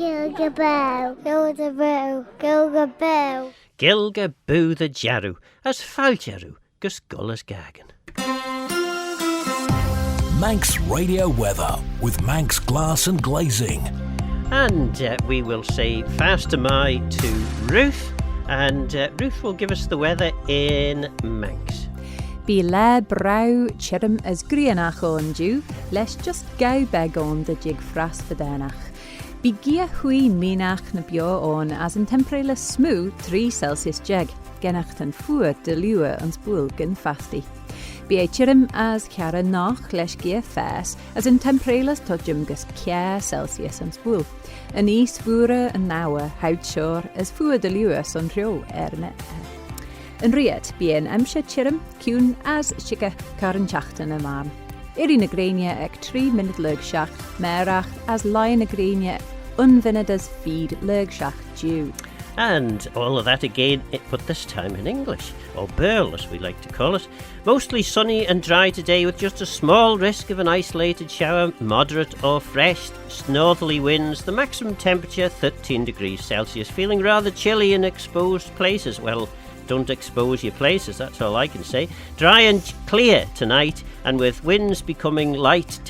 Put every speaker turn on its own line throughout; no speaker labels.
Gilgaboo, Gilgaboo, Gilgaboo.
Gilgaboo the jarrow, as palchey gus Goll as Gaccan.
Manx Radio Weather with Manx Glass and Glazing.
And we will say fast mai to Ruth, and Ruth will give us the weather in Manx.
Bí le brau chirm as grianach on dú, leis just gau beg on the jig fras fydernach. Bí gia hui minach na bio on as in temperele smooth 3 Celsius jeg, genach tan fuer de luwe ons boel gen fasti. Bí chirm as chiara nach leis gia fes, as in tempereles todjum gus kia Celsius ons boel. Yn is fwre yn nawe hout sior as fuer de luwe son rhio erne. Yn riad, bí yn emsio chirm, cwn as chica caran chachtan y man. Iri na grania ag 3 minute lug siach, merach as lai na grania unvinid as feed lug siach due.
And all of that again, but this time in English, or Burl as we like to call it. Mostly sunny and dry today with just a small risk of an isolated shower, moderate or fresh, northerly winds, the maximum temperature 13 degrees Celsius, feeling rather chilly in exposed places. Well, don't expose your places, that's all I can say. Dry and clear tonight, and with winds becoming light,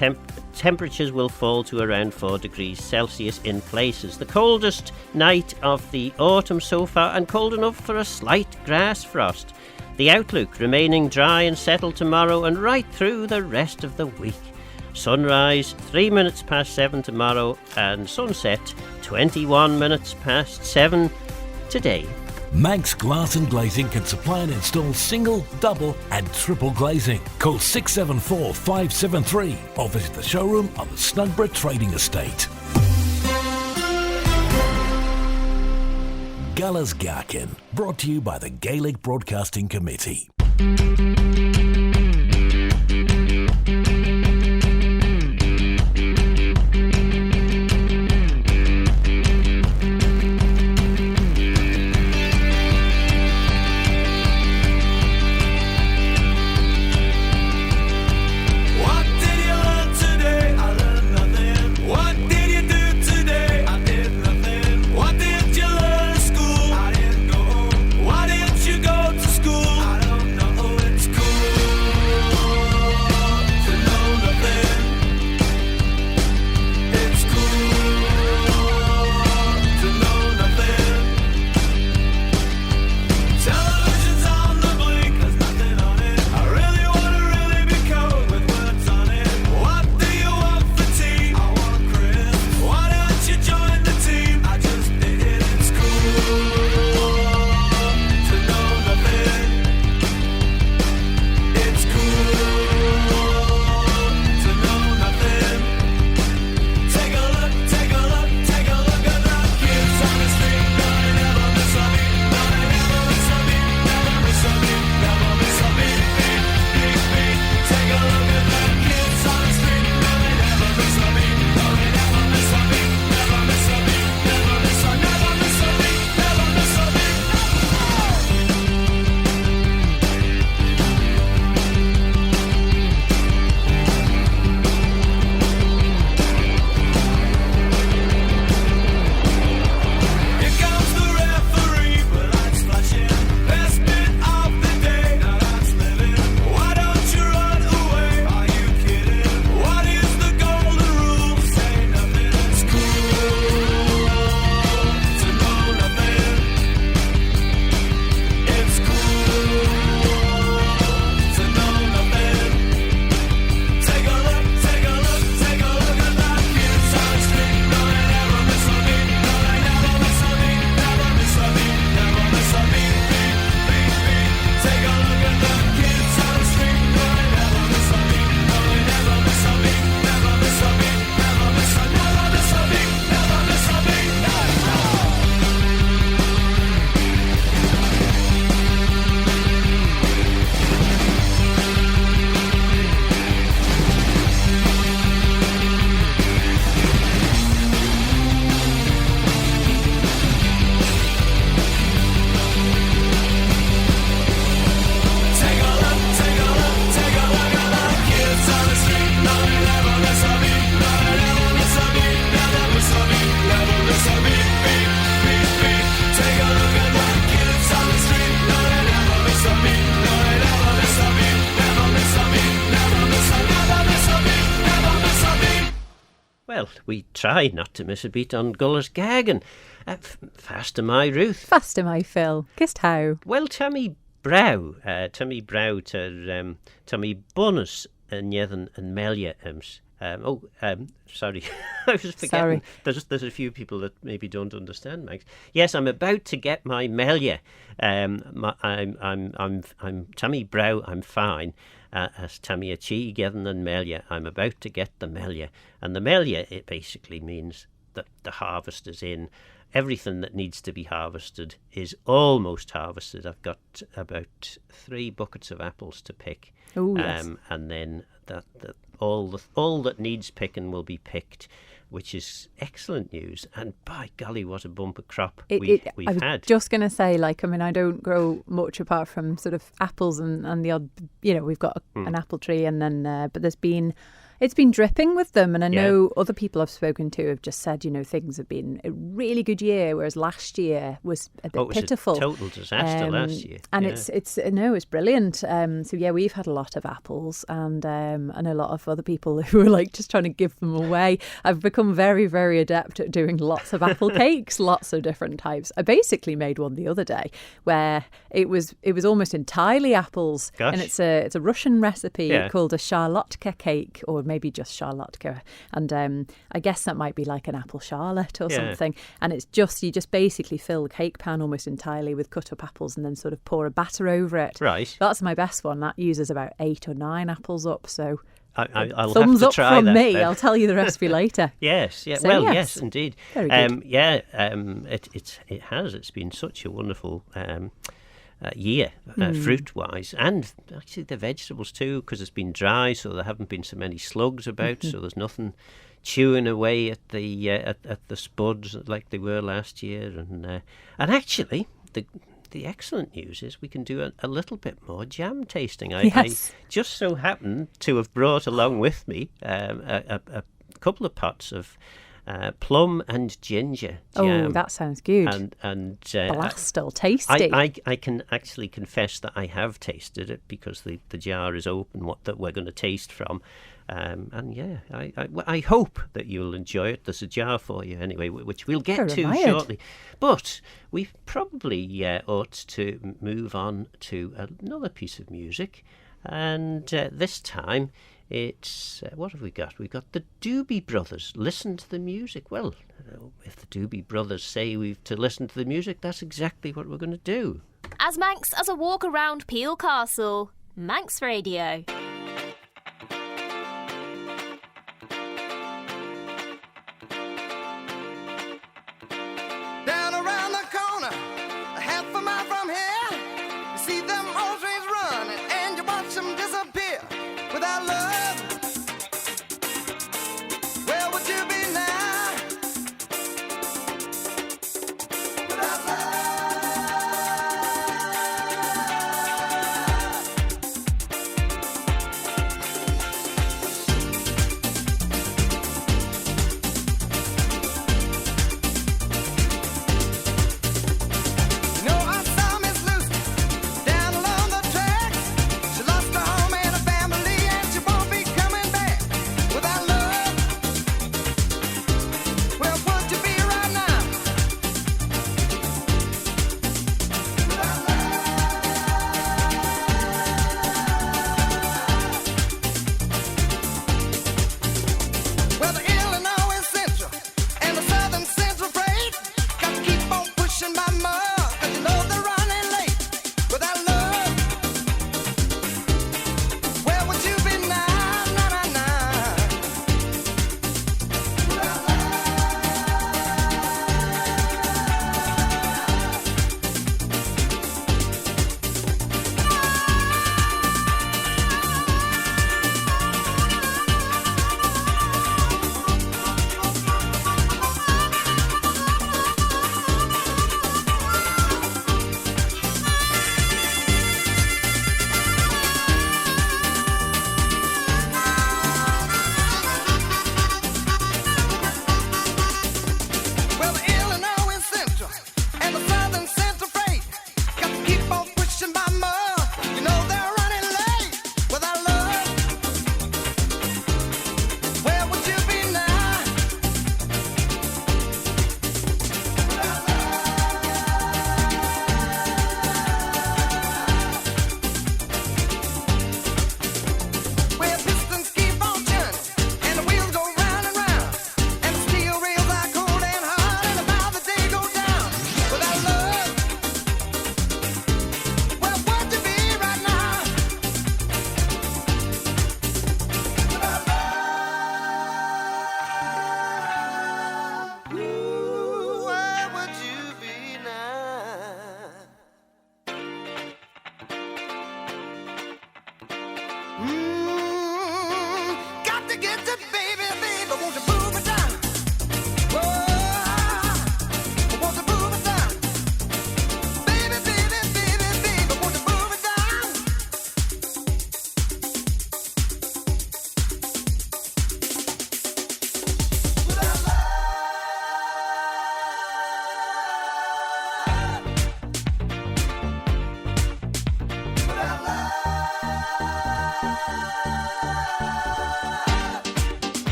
temperatures will fall to around 4 degrees Celsius in places. The coldest night of the autumn so far, and cold enough for a slight grass frost. The outlook remaining dry and settled tomorrow and right through the rest of the week. Sunrise 3 minutes past 7 tomorrow, and sunset 21 minutes past 7 today.
Manx Glass and Glazing can supply and install single, double and triple glazing. Call 674 573 or visit the showroom on the Snugborough Trading Estate. Gell as Gaccan, brought to you by the Gaelic Broadcasting Committee.
School. I don't know, it's cool.
Well, we try not to miss a beat on Gull's Gaccan. Faster my Ruth.
Faster my Phil. Kissed how?
Well, Tommy Brow to Tommy Bonus and Yethan and Melia. Sorry, I was forgetting.
Sorry.
There's a few people that maybe don't understand, Max. Yes, I'm about to get my Melia. I'm Tommy Brow. I'm fine. As Tammy Achi, Yethan and Melia. I'm about to get the Melia, and the Melia, it basically means that the harvest is in. Everything that needs to be harvested is almost harvested. I've got about 3 buckets of apples to pick.
Oh, yes.
And then all that needs picking will be picked, which is excellent news. And by golly, what a bumper crop we've had.
I was just going to say, I don't grow much apart from sort of apples and the odd, we've got an apple tree, and then but it's been dripping with them, and I know other people I've spoken to have just said, things have been a really good year, whereas last year was a bit pitiful.
It was a total disaster last year.
And it's brilliant. We've had a lot of apples, and a lot of other people who are just trying to give them away. I've become very, very adept at doing lots of apple cakes, lots of different types. I basically made one the other day where it was almost entirely apples.
Gosh.
And it's a Russian recipe called a charlotka cake, or maybe just charlotka, and I guess that might be like an apple charlotte or something. And it's you just basically fill the cake pan almost entirely with cut up apples, and then sort of pour a batter over it.
Right.
That's my best one. That uses about 8 or 9 apples up. So
I'll
thumbs
have to
up
try
from
that,
me.
then.
I'll tell you the recipe later.
Yes. Yeah.
So,
well,
yes.
Indeed.
Very good.
It has. It's been such a wonderful year, fruit-wise, and actually the vegetables too, because it's been dry, so there haven't been so many slugs about, so there's nothing chewing away at the at the spuds like they were last year, and actually the excellent news is we can do a little bit more jam tasting. I just so happen to have brought along with me a couple of pots of plum and ginger jam.
Oh, that sounds good.
And
Blastal, tasty.
I can actually confess that I have tasted it, because the jar is open, that we're going to taste from. I hope that you'll enjoy it. There's a jar for you anyway, which we'll get to shortly. But we probably ought to move on to another piece of music. And this time it's, what have we got? We've got the Doobie Brothers. Listen to the music. Well, if the Doobie Brothers say we've to listen to the music, that's exactly what we're going to do.
As Manx as a walk around Peel Castle, Manx Radio.
Down around the corner, a half a mile from here, you see them old trains running, and you watch them disappear without love. Where would you be now? Without love.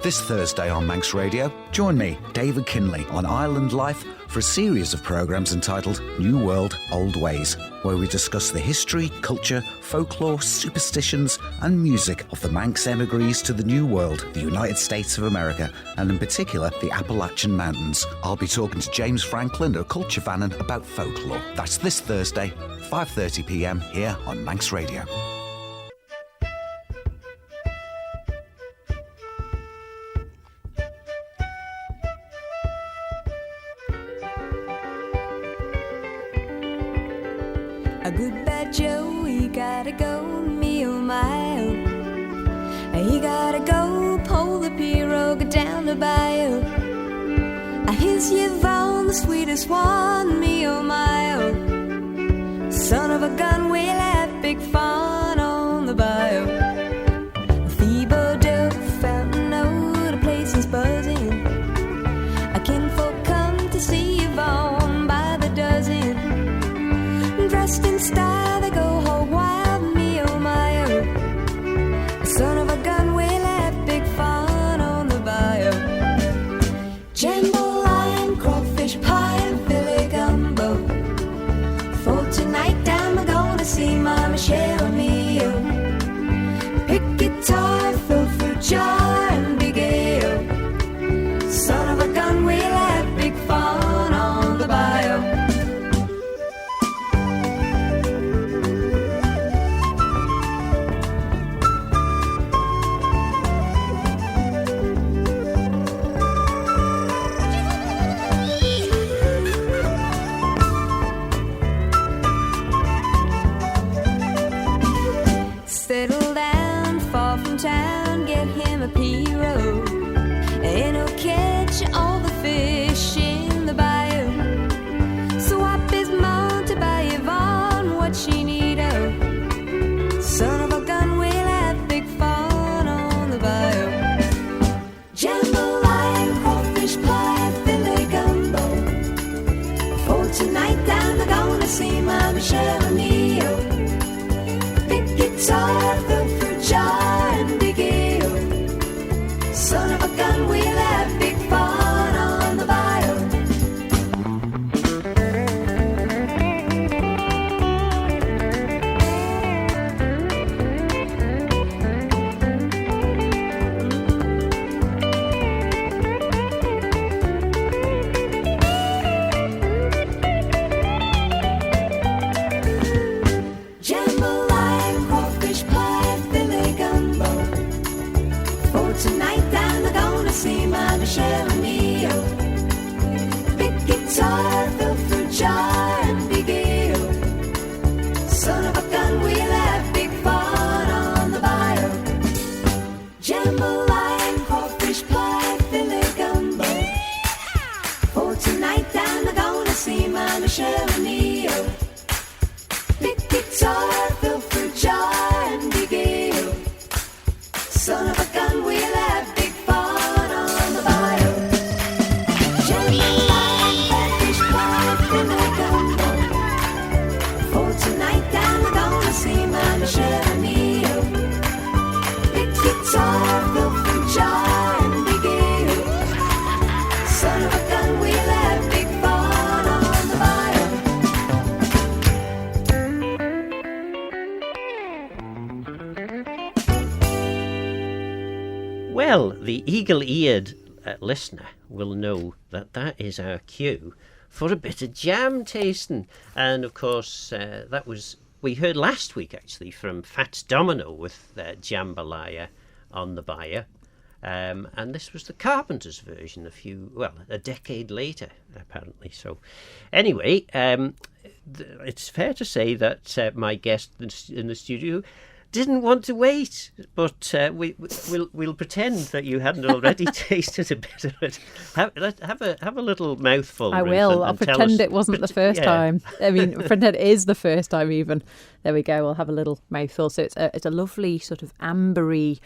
This Thursday on Manx Radio, join me, David Kinley, on Ireland Life for a series of programmes entitled New World, Old Ways, where we discuss the history, culture, folklore, superstitions and music of the Manx emigres to the New World, the United States of America, and in particular the Appalachian Mountains. I'll be talking to James Franklin of Culture Vannon about folklore. That's this Thursday, 5:30pm here on Manx Radio.
A good bad Joe, he gotta go, me oh my oh. He gotta go, pull the pirogue down the bayou. Here's Yvonne, the sweetest one, me oh my oh. Son of a gun, we'll have big fun on the bayou. Thiebaud, Fountain Road, the place is buzzing. A kinfolk come to see Yvonne by the dozen. Dressed in style, they go hog wild, me oh my oh. Son of a gun, we'll have big fun on the bayou. Jambalaya, crawfish pie and Philly gumbo. For tonight I'm gonna see my Michelle and me oh. Pick guitar, fill fruit jar and big ale. Son of a gun, we'll have big fun on the bayou. Settle down, far from town, get him a pirogue, and he'll catch all the fish in the bayou. Swap his mount to buy Yvonne what she need oh. Son of a gun, we'll have big fun on the bayou. Jambalaya, crawfish pie, Philly gumbo. For tonight I'm gonna see my Michelle and me oh. Guitar, fill fruit jar and big ale. Son of a gun, we'll have big fun on the bayou. Tonight I'm gonna see my Michelle and me oh. Big guitar, fill fruit jar and big ale. Son of a gun, we'll have big fun on the bayou. Jambalaya, crawfish pie, Philly gumbo. For tonight I'm gonna see my Michelle and me oh. Big guitar, fill fruit jar and big ale. Son of a gun, we'll have big fun on the bayou. Jambalaya, crawfish pie, Philly gumbo. For tonight I'm gonna see my Michelle and me oh. Big guitar, fill fruit jar and big ale. Son of a gun, we'll have big fun on the bayou.
Well, the eagle-eared listener will know that that is our cue for a bit of jam tasting. And of course, that was, we heard last week actually from Fats Domino with Jambalaya on the bayou. And this was the Carpenters version a decade later, apparently. So anyway, it's fair to say that my guest in the studio didn't want to wait, but we'll pretend that you hadn't already tasted a bit of it. Have a little mouthful.
I
Ruth,
will.
and
I'll
tell
pretend
us.
it wasn't the first time. I mean, pretend it is the first time even. There we go. We'll have a little mouthful. So it's a lovely sort of ambery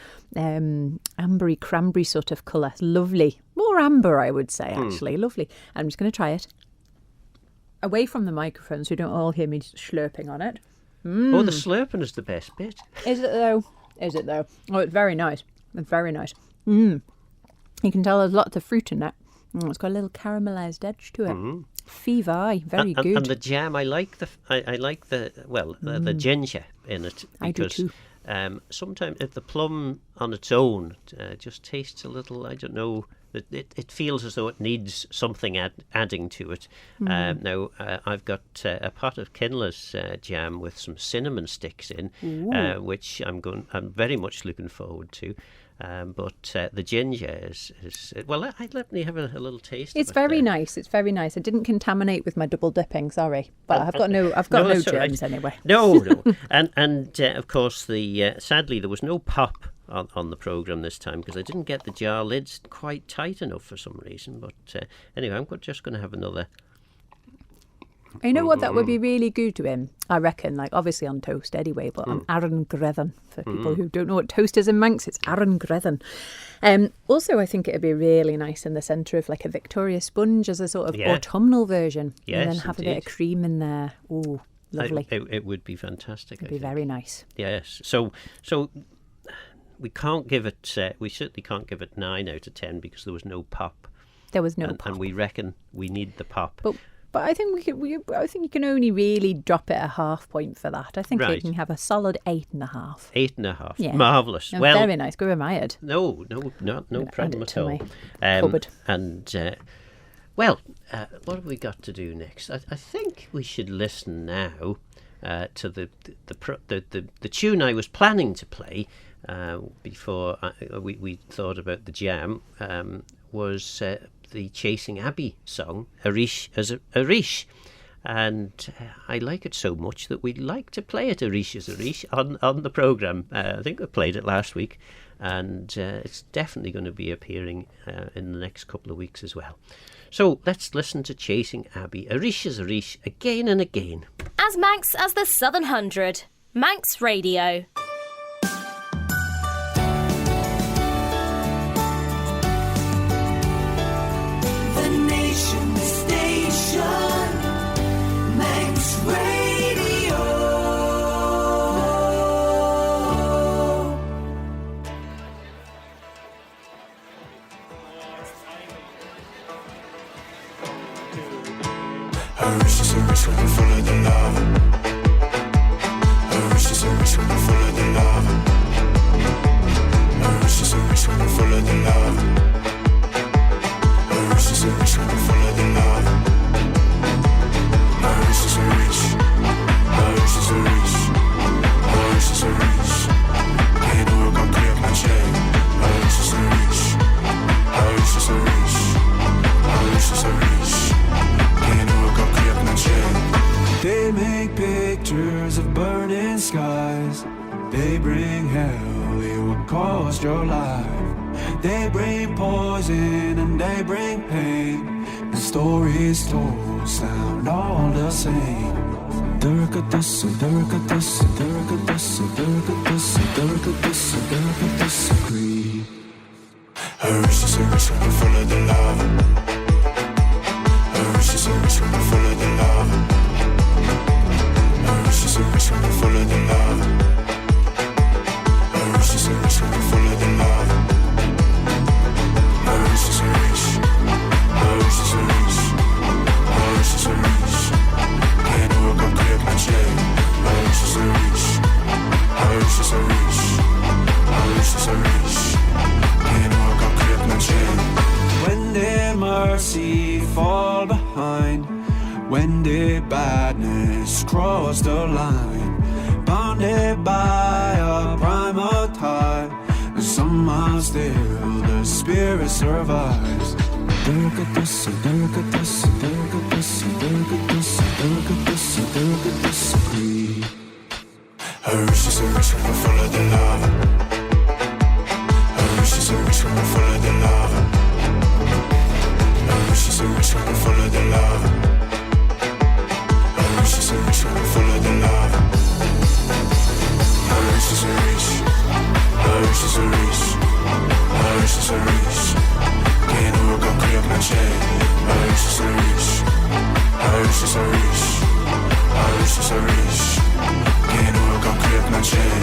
cranberry sort of colour. Lovely, more amber, I would say. Actually, lovely. I'm just going to try it away from the microphone so you don't all hear me slurping on it.
Oh, the slurping is the best bit.
Is it though? Oh, it's very nice. It's very nice. You can tell there's lots of fruit in it. It's got a little caramelised edge to it. Fee-vi, very good.
And the jam, I like the ginger in it.
I do
Because
too.
sometimes if the plum on its own just tastes a little, I don't know, it feels as though it needs something adding to it. Now, I've got a pot of Kinley's jam with some cinnamon sticks in, which I'm very much looking forward to. But the ginger is well. Let me have a little taste.
It's
of it
very
there.
nice. It's very nice. It didn't contaminate with my double dipping. Sorry, but I've got no
that's all right.
germs anyway.
No. and of course, sadly there was no pop on the programme this time because I didn't get the jar lids quite tight enough for some reason. But anyway, I'm just going to have another.
You know what? That would be really good to him, I reckon. Like, obviously on toast anyway, but on Aran Greddyn. For people who don't know what toast is in Manx, it's Aran Greddyn. Also, I think it'd be really nice in the centre of like a Victoria sponge as a sort of autumnal version.
Yes,
and then have a bit of cream in there. Oh, lovely.
It would be fantastic.
It'd be very nice.
Yes. So we can't give it. We certainly can't give it 9 out of 10 because there was no pop.
There was no pop.
And we reckon we need the pop.
But I think I think you can only really drop it a half point for that. I think you
Right.
can have a solid 8.5.
8.5.
Yeah.
Marvellous.
No,
Well,
very nice. Go admired.
no problem at all.
cupboard.
And what have we got to do next? I think we should listen now to the tune I was planning to play before we thought about the jam. Was the Chasing Abbey song, Arish as Arish. And I like it so much that we'd like to play it, Arish as Arish, on the programme. I think we played it last week, and it's definitely going to be appearing in the next couple of weeks as well. So let's listen to Chasing Abbey, Arish as Arish, again and again.
As Manx as the Southern Hundred. Manx Radio.
Nation Station, Manx Radio.
Arish is Arish when we're full of the lava. Arish is Arish when we're full of the lava. Arish is Arish when we're full of the lava. Arish is Arish when we're full of the lava. Arish is Arish. Arish is Arish. Arish is Arish. Can't work on clear my chain. Arish is Arish. Arish is Arish. Arish is Arish. Can't work on clear my chain. They make pictures of burning skies. They bring hell, it will cost your life. They bring poison and they bring pain. The stories told sound all the same. Durka-dussa, durka-dussa, durka-dussa, durka-dussa, durka-dussa, durka-dussa, creed. Arish is Arish when we're full of the lava. Arish is Arish when we're full of the lava. Arish is Arish when we're full of the lava. Arish is Arish when we're full of the lava. Arish is Arish. Arish is Arish. Arish is Arish. Can't work on clear my chain. Arish is Arish. Arish is Arish. Arish is Arish. Can't work on clear my chain. When their mercy fall behind, when their badness cross the line, bounded by a primal tide, somehow still the spirit survives. Durka-dussa, durka-dussa, durka-dussa, durka-dussa, durka-dussa, durka-dussa, creed. Arish is Arish when we're full of the lava. Arish is Arish when we're full of the lava. Arish is Arish when we're full of the lava. Arish is Arish when we're full of the lava. Arish is Arish. Arish is Arish. Arish is Arish. Can't work on clear my chain. Arish is Arish. Arish is Arish. Arish is Arish. Can't work on clear my chain.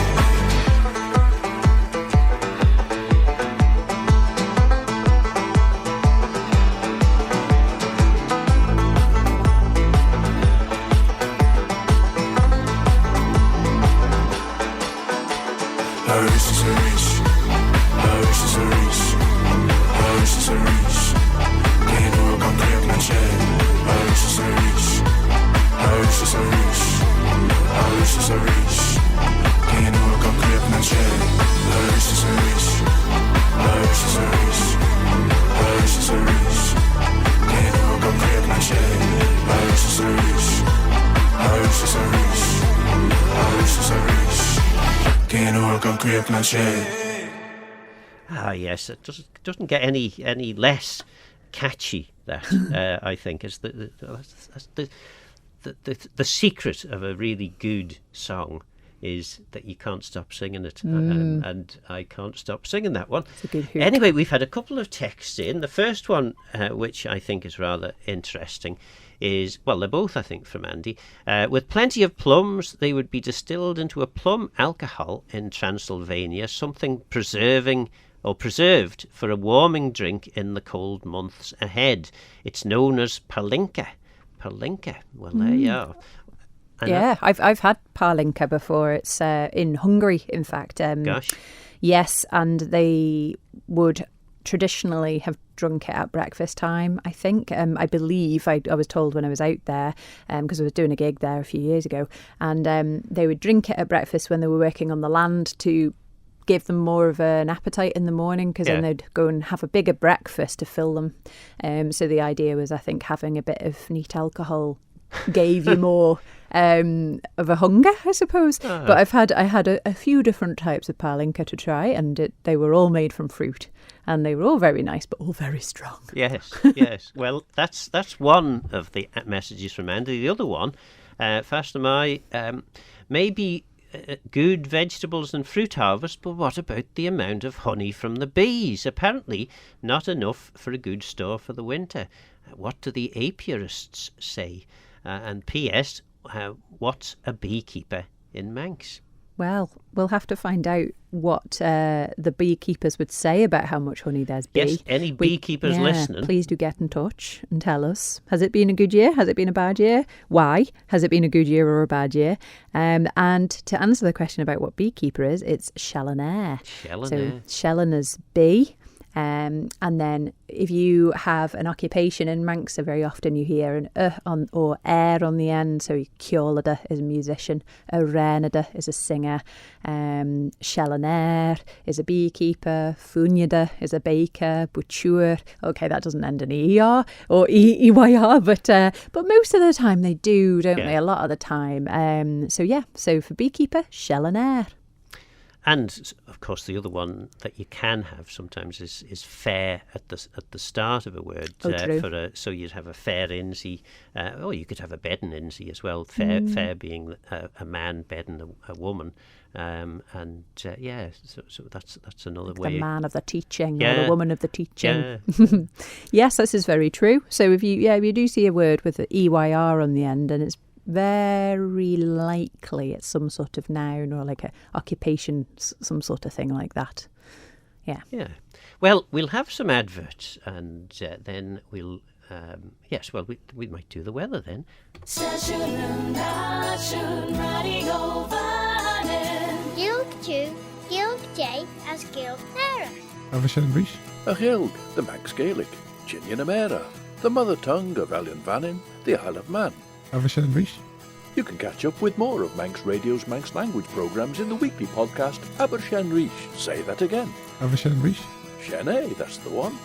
gan críoch na sé.
Ah, yes, it doesn't get any less catchy. That I think is the secret of a really good song is that you can't stop singing it, and I can't stop singing that one.
It's a good hook.
Anyway, we've had a couple of texts in. The first one, which I think is rather interesting, is, well, they're both, I think, from Andy. With plenty of plums, they would be distilled into a plum alcohol in Transylvania, something preserved for a warming drink in the cold months ahead. It's known as palinka. Palinka. Well, there you are.
Yeah, I've had palinka before. It's in Hungary, in fact.
Gosh.
Yes, and they would traditionally have drunk it at breakfast time, I think. I believe, I was told when I was out there, because I was doing a gig there a few years ago, and they would drink it at breakfast when they were working on the land to give them more of an appetite in the morning, because then they'd go and have a bigger breakfast to fill them. So the idea was, I think, having a bit of neat alcohol gave you more of a hunger, I suppose. But I had a few different types of palinka to try, and they were all made from fruit, and they were all very nice, but all very strong.
Yes. Well, that's one of the messages from Andy. The other one, Fastamai, maybe good vegetables and fruit harvest, but what about the amount of honey from the bees? Apparently not enough for a good store for the winter. What do the apiarists say? And P.S., what's a beekeeper in Manx?
Well, we'll have to find out what the beekeepers would say about how much honey there's bee.
Yes, any beekeepers listening,
please do get in touch and tell us. Has it been a good year? Has it been a bad year? Why? Has it been a good year or a bad year? And to answer the question about what beekeeper is, it's shellaner. So shellaners bee. And then if you have an occupation in Manx, so very often you hear an or air on the end. So ceolada is a musician, a renada is a singer, shellaner is a beekeeper, funyada is a baker, butcher. Okay, that doesn't end in ER or EYR, but most of the time they do, don't they? A lot of the time. So for beekeeper, shellaner.
And of course, the other one that you can have sometimes is fair at the start of a word. So you'd have a fair insie, or you could have a bedding insie as well. Fair being a man bedding a woman, so that's another way.
The man of the teaching or the woman of the teaching.
Yeah.
Yes, this is very true. So if you do see a word with the EYR on the end, and it's very likely it's some sort of noun or like a occupation, some sort of thing like that. Yeah.
Well, we'll have some adverts, and then we'll we might do the weather then.
Gilg J as Gilg Nera.
Avashenrish.
A Gilg, the Manx Gaelic, Chinian Amera, the mother tongue of Elyn Vannin, the Isle of Man.
Avashenrish.
You can catch up with more of Manx Radio's Manx Language programmes in the weekly podcast Abershenrish. Say that again.
Avashenrish.
Shene, that's the one.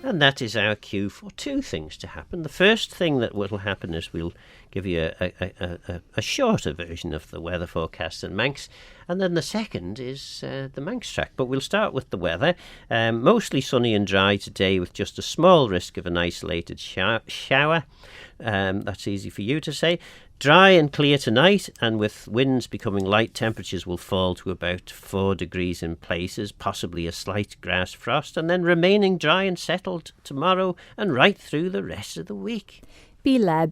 And that is our cue for two things to happen. The first thing that will happen is we'll give you a shorter version of the weather forecast in Manx. And then the second is the Manx track. But we'll start with the weather. Mostly sunny and dry today with just a small risk of an isolated shower. That's easy for you to say. Dry and clear tonight, and with winds becoming light, temperatures will fall to about 4 degrees in places, possibly a slight grass frost, and then remaining dry and settled tomorrow and right through the rest of the week.
Bí le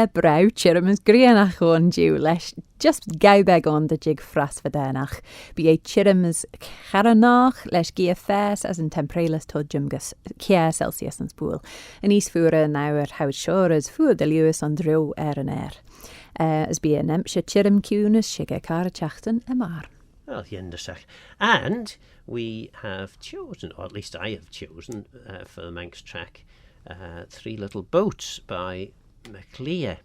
brau chirmas grianach on due leis just gaubeg on the jig fras vadanach. Bí a chirmas charanach leis gia fes as in temperelas to jumgus kia Celsius and spool. An east fura an hour how sure as fu de Lewis on drew an air. As bí a nempsha chirim cunas shiga carachachtan amar.
Well, yindyssagh. And we have chosen, or at least I have chosen, for the Manx track, Three Little Boats by MacLear.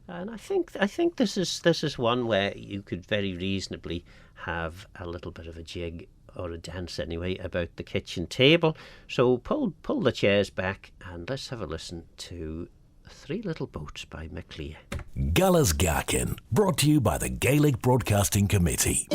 And I think this is one where you could very reasonably have a little bit of a jig or a dance anyway, about the kitchen table. So pull the chairs back and let's have a listen to Three Little Boats by MacLear.
Gell's Gaccan, brought to you by the Gaelic Broadcasting Committee.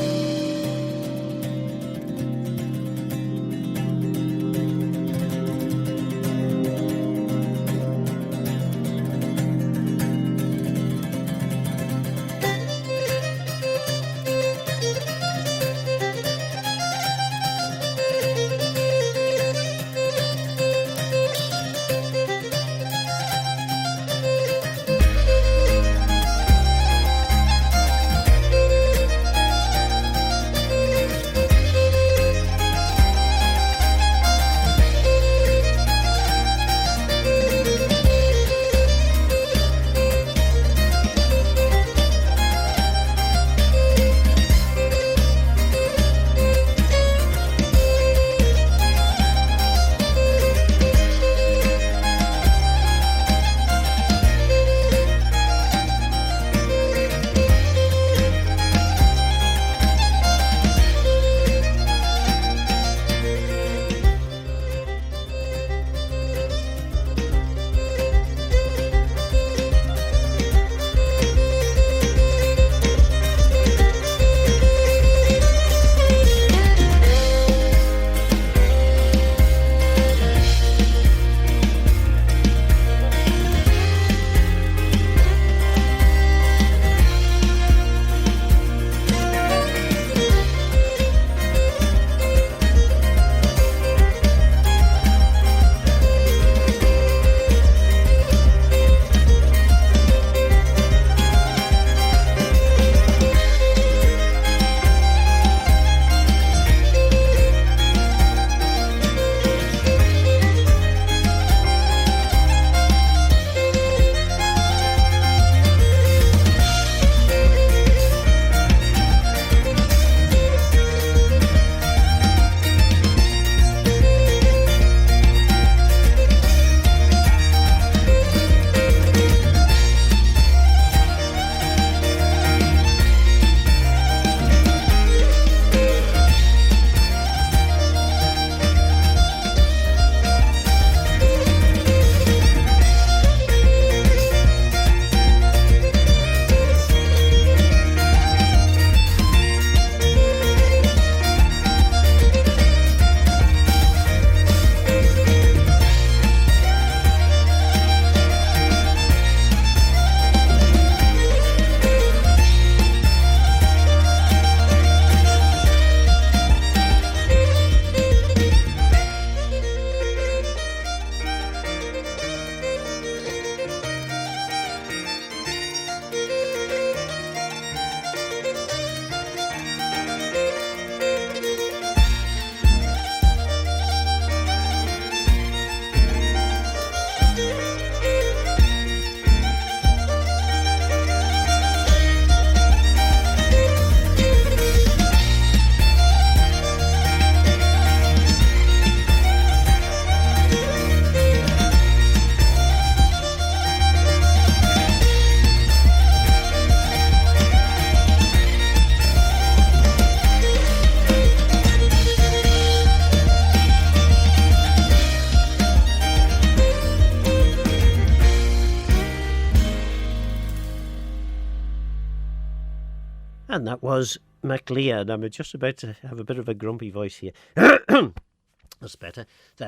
And that was MacLear, and I'm just about to have a bit of a grumpy voice here. That's better.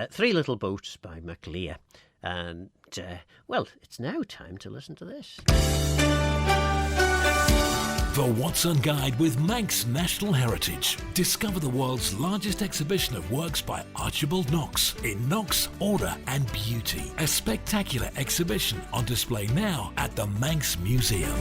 Three Little Boats by MacLear. And, well, it's now time to listen to this.
The Watson Guide with Manx National Heritage. Discover the world's largest exhibition of works by Archibald Knox in Knox, Order and Beauty. A spectacular exhibition on display now at the Manx Museum.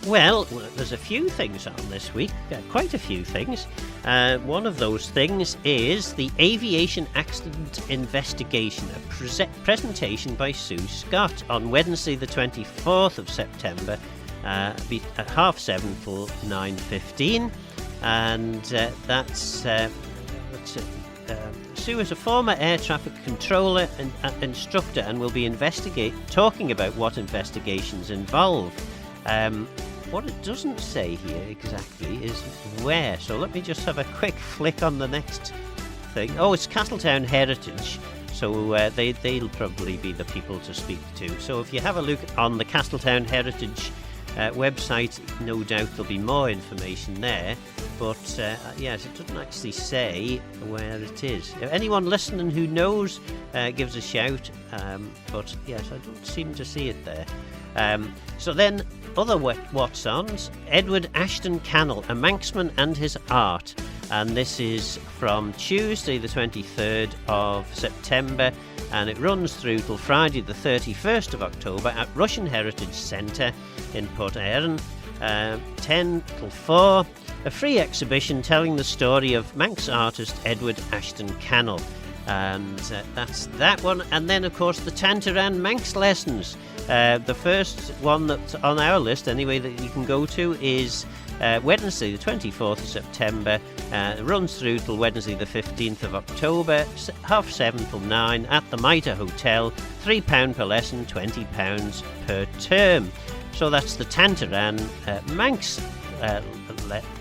Well, there's a few things on this week, quite a few things. One of those things is the Aviation Accident Investigation, a presentation by Sue Scott on Wednesday the 24th of September at 7:30 till 9:15. And that's Sue is a former air traffic controller and instructor and will be talking about what investigations involve. what it doesn't say here exactly is where. So let me just have a quick flick on the next thing. Oh, it's Castletown Heritage. So they'll probably be the people to speak to. So if you have a look on the Castletown Heritage website, no doubt there'll be more information there. But yes, it doesn't actually say where it is. If anyone listening who knows, gives a shout. But yes, I don't seem to see it there. So then, other what's-ons. Edward Ashton Cannell, a Manxman and his art. And this is from Tuesday the 23rd of September, and it runs through till Friday the 31st of October at Russian Heritage Centre in Port Erin, 10 till 4. A free exhibition telling the story of Manx artist Edward Ashton Cannell. And that's that one. And then, of course, the Tantaran Manx lessons. The first one that's on our list, anyway, that you can go to is Wednesday the 24th of September. It runs through till Wednesday the 15th of October, 7:30 till 9 at the Mitre Hotel. £3 per lesson, £20 per term. So that's the Tantaran Manx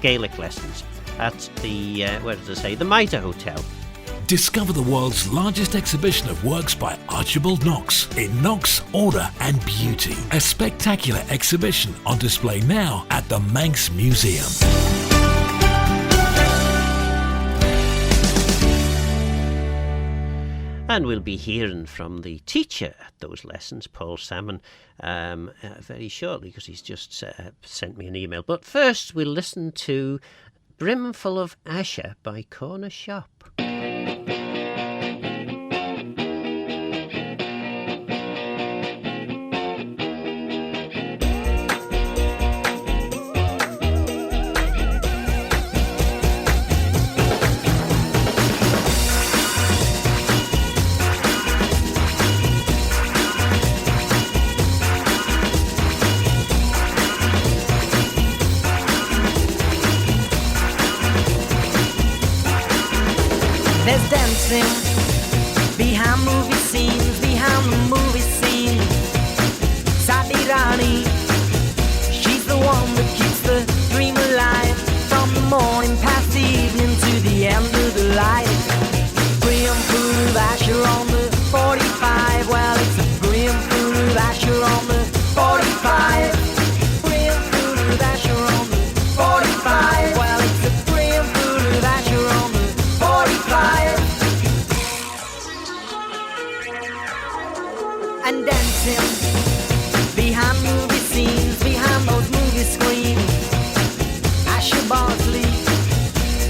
Gaelic lessons at the, the Mitre Hotel.
Discover the world's largest exhibition of works by Archibald Knox in Knox, Order and Beauty. A spectacular exhibition on display now at the Manx Museum.
And we'll be hearing from the teacher at those lessons, Paul Salmon, very shortly, because he's just sent me an email. But first, we'll listen to Brimful of Asher by Corner Shop.
There's dancing behind movie scenes, behind the movie scene. Sadi Rani, she's the one that keeps the dream alive. From the morning past the evening to the end of the light. Brimful of Asher on the 45. Well, it's a brimful of Asher on the 45. Brimful of Asher on the 45. Well, it's a brimful of Asher on the 45. And dancing behind movie scenes, behind those movie screens. Asher Barsley,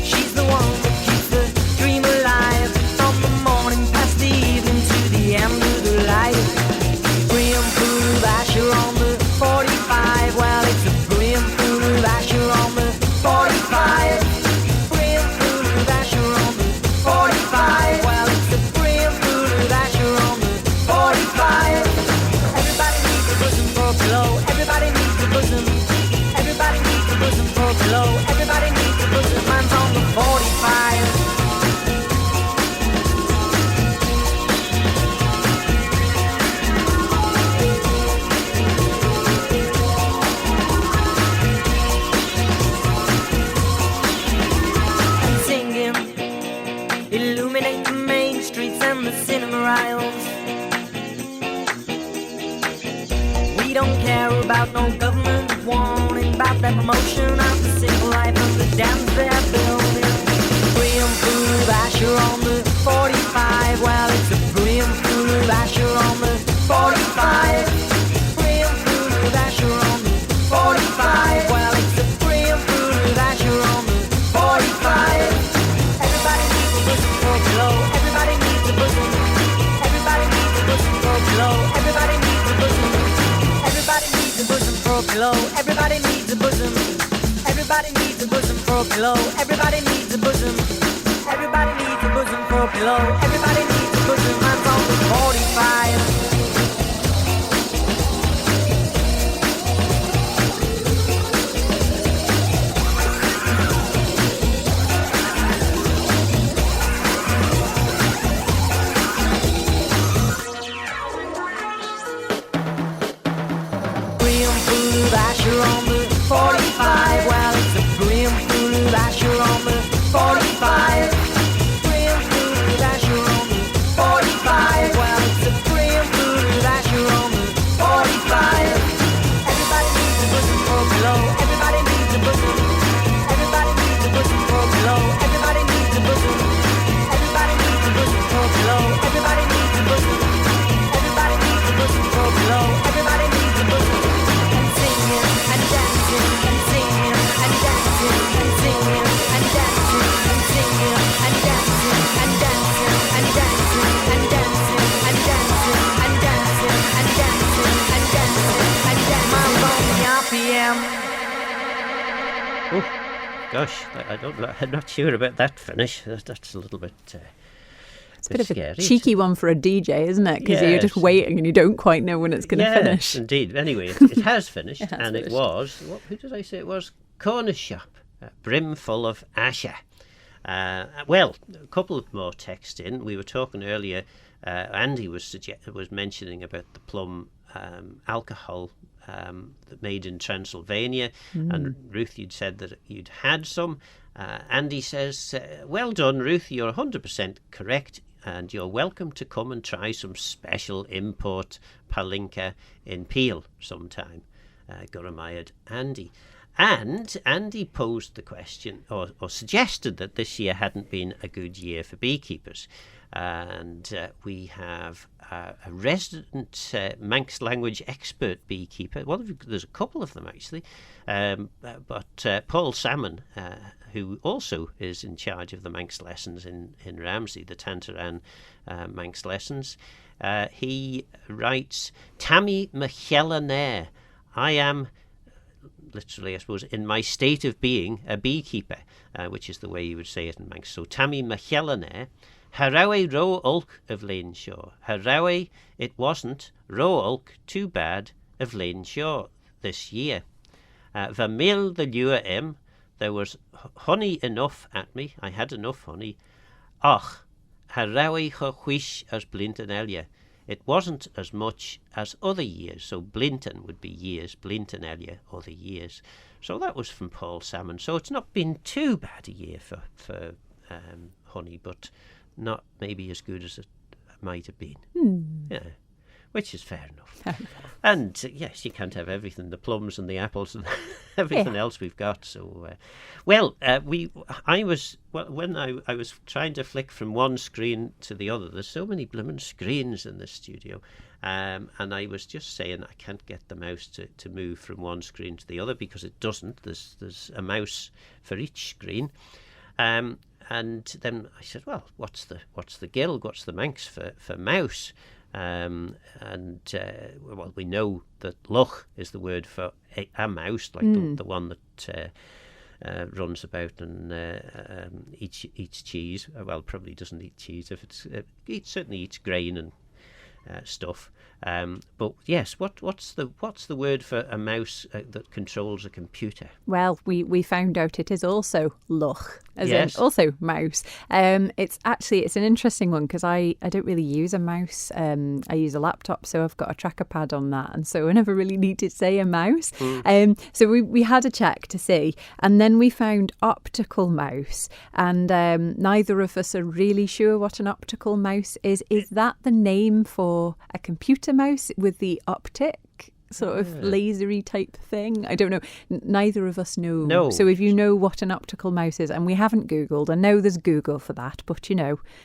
she's the one that keeps the dream alive. From the morning past the evening to the end of the light. Brimful of Asher on the 45. Well, it's a brimful of Asher on the 45. Brimful of Asher on the 45. Well, it's a brimful of Asher on the 45. Everybody needs a bosom for a pillow. Everybody needs a bosom. Everybody needs a bosom for a pillow. Everybody needs a bosom. Mine's on the 45. And singing, illuminate the main streets and the cinema aisles. We don't care about no government warning about that promotion of the simple life of the dams they're building. Brimful of Asher on the 45. Well, it's a brimful of Asher on the 45. Brimful of Asher on the 45. Well, it's a brimful of Asher on the 45. Everybody needs a bosom for a pillow. Everybody needs a bosom. Everybody needs a bosom for a pillow. Everybody needs a bosom. Everybody needs a bosom for a pillow. Everybody needs a bosom. Everybody needs a bosom for a pillow. Everybody needs a bosom. Everybody needs a bosom for a pillow. Everybody needs a bosom. Mine's on the 45. Brimful of Asher on the 45. am.
Oh, gosh, I don't know. I'm not sure about that finish. That's a little bit.
It's a bit
scary.
of a cheeky one for a DJ, isn't it? Because you're just
Yes.
waiting and you don't quite know when it's going to finish.
Yes, indeed. Anyway, it has finished,
It has
and
finished.
it was. Who did I say it was? Corner shop, brim full of asha. Well, a couple of more texts in. We were talking earlier. Andy was mentioning about the plum alcohol made in Transylvania, and Ruth, you'd said that you'd had some. Andy says, "Well done, Ruth. You're 100% correct, and you're welcome to come and try some special import palinka in Peel sometime." Guramiad Andy. And Andy posed the question, or suggested that this year hadn't been a good year for beekeepers. And we have a resident Manx language expert beekeeper. Well, there's a couple of them actually, but Paul Salmon, who also is in charge of the Manx lessons in Ramsey, the Tantaran Manx lessons. He writes, Tammy Machelaner, I am, literally I suppose, in my state of being a beekeeper, which is the way you would say it in Manx. So Tammy Machelaner, Harawe ro ulk of Lane Shaw. Harawe it wasn't, ro ulk too bad of Lane Shaw this year. Vamil the lure there was honey enough at me, I had enough honey. Och, Harawe Cooish as Blinton Elia. It wasn't as much as other years, so Blinton would be years, Blinton Elia, other years. So that was from Paul Salmon. So it's not been too bad a year for honey, but not maybe as good as it might have been. Yeah, which is fair enough. And yes, you can't have everything, the plums and the apples and everything else we've got. So, when I was trying to flick from one screen to the other, there's so many blooming screens in this studio, and I was just saying I can't get the mouse to move from one screen to the other because it doesn't. There's a mouse for each screen. And then I said, well, what's the Gell? What's the Manx for mouse? Well, we know that loch is the word for a mouse, like the one that runs about and eats cheese. Well, probably doesn't eat cheese. If it certainly eats grain and stuff. But yes, what's the word for a mouse that controls a computer?
Well, we found out it is also loch, as
Yes.
in also mouse. It's an interesting one because I don't really use a mouse. I use a laptop, so I've got a tracker pad on that, and so I never really need to say a mouse. So we had a check to see, and then we found optical mouse, and neither of us are really sure what an optical mouse is. Is that the name for a computer mouse with the optic sort of lasery type thing? I don't know. Neither of us know.
No.
So if you know what an optical mouse is, and we haven't Googled, I know there's Google for that, but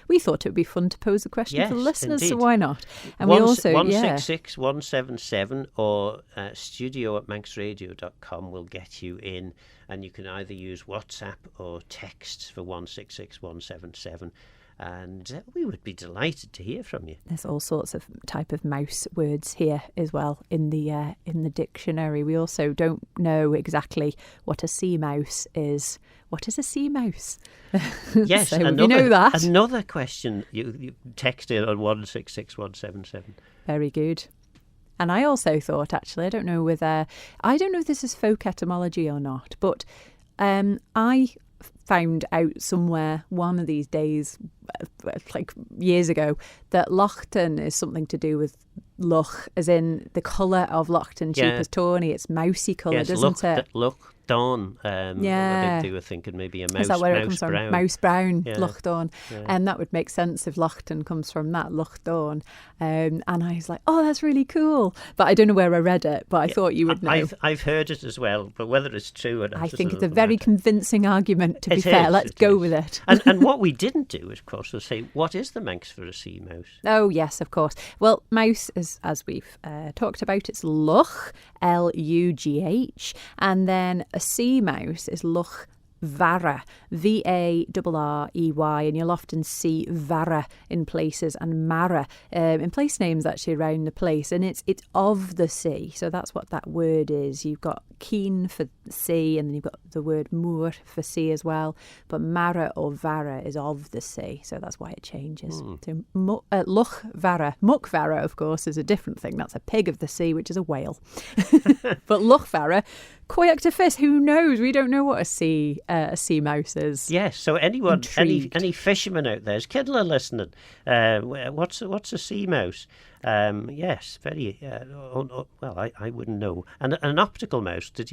we thought it would be fun to pose a question for the listeners, so why not? And we also
166 177 or studio@manxradio.com will get you in, and you can either use WhatsApp or text for 166 177. And we would be delighted to hear from you.
There's all sorts of type of mouse words here as well in the dictionary. We also don't know exactly what a sea mouse is. What is a sea mouse?
Yes,
so you know that.
Another question you texted on 166 177.
Very good. And I also thought, actually, I don't know if this is folk etymology or not, but I found out somewhere one of these days, like years ago, that Lochtan is something to do with loch, as in the colour of Lochtan sheep is tawny. It's mousy colour, doesn't it?
Loch dawn. They were thinking maybe a mouse.
Is that where it comes
brown.
from? Mouse brown,
Yeah.
Loch dawn. And that would make sense if Lochtan comes from that, Loch dawn. And I was like, oh, that's really cool. But I don't know where I read it, but I thought you would know.
I've heard it as well, but whether it's true or not,
I think it's a very convincing argument, to be fair. Let's go with it.
And what we didn't do, of course, was say, what is the Manx for a sea mouse?
Oh, yes, of course. Well, mouse is, as we've talked about, it's luch, Lugh, and then a sea mouse is luch Vara, V-A-R-R-E-Y, and you'll often see Vara in places and Mara in place names actually around the place, and it's of the sea, so that's what that word is. You've got Keen for sea, and then you've got the word Moor for sea as well, but Mara or Vara is of the sea, so that's why it changes. So Loch Vara, Muck Vara, of course, is a different thing. That's a pig of the sea, which is a whale. But Loch Vara, Coiach to Fish, who knows? We don't know what a sea mouse is.
Yes, so anyone, any fishermen out there, is Kindle listening? What's a sea mouse? Yes, very. Well, I wouldn't know. And an optical mouse. Have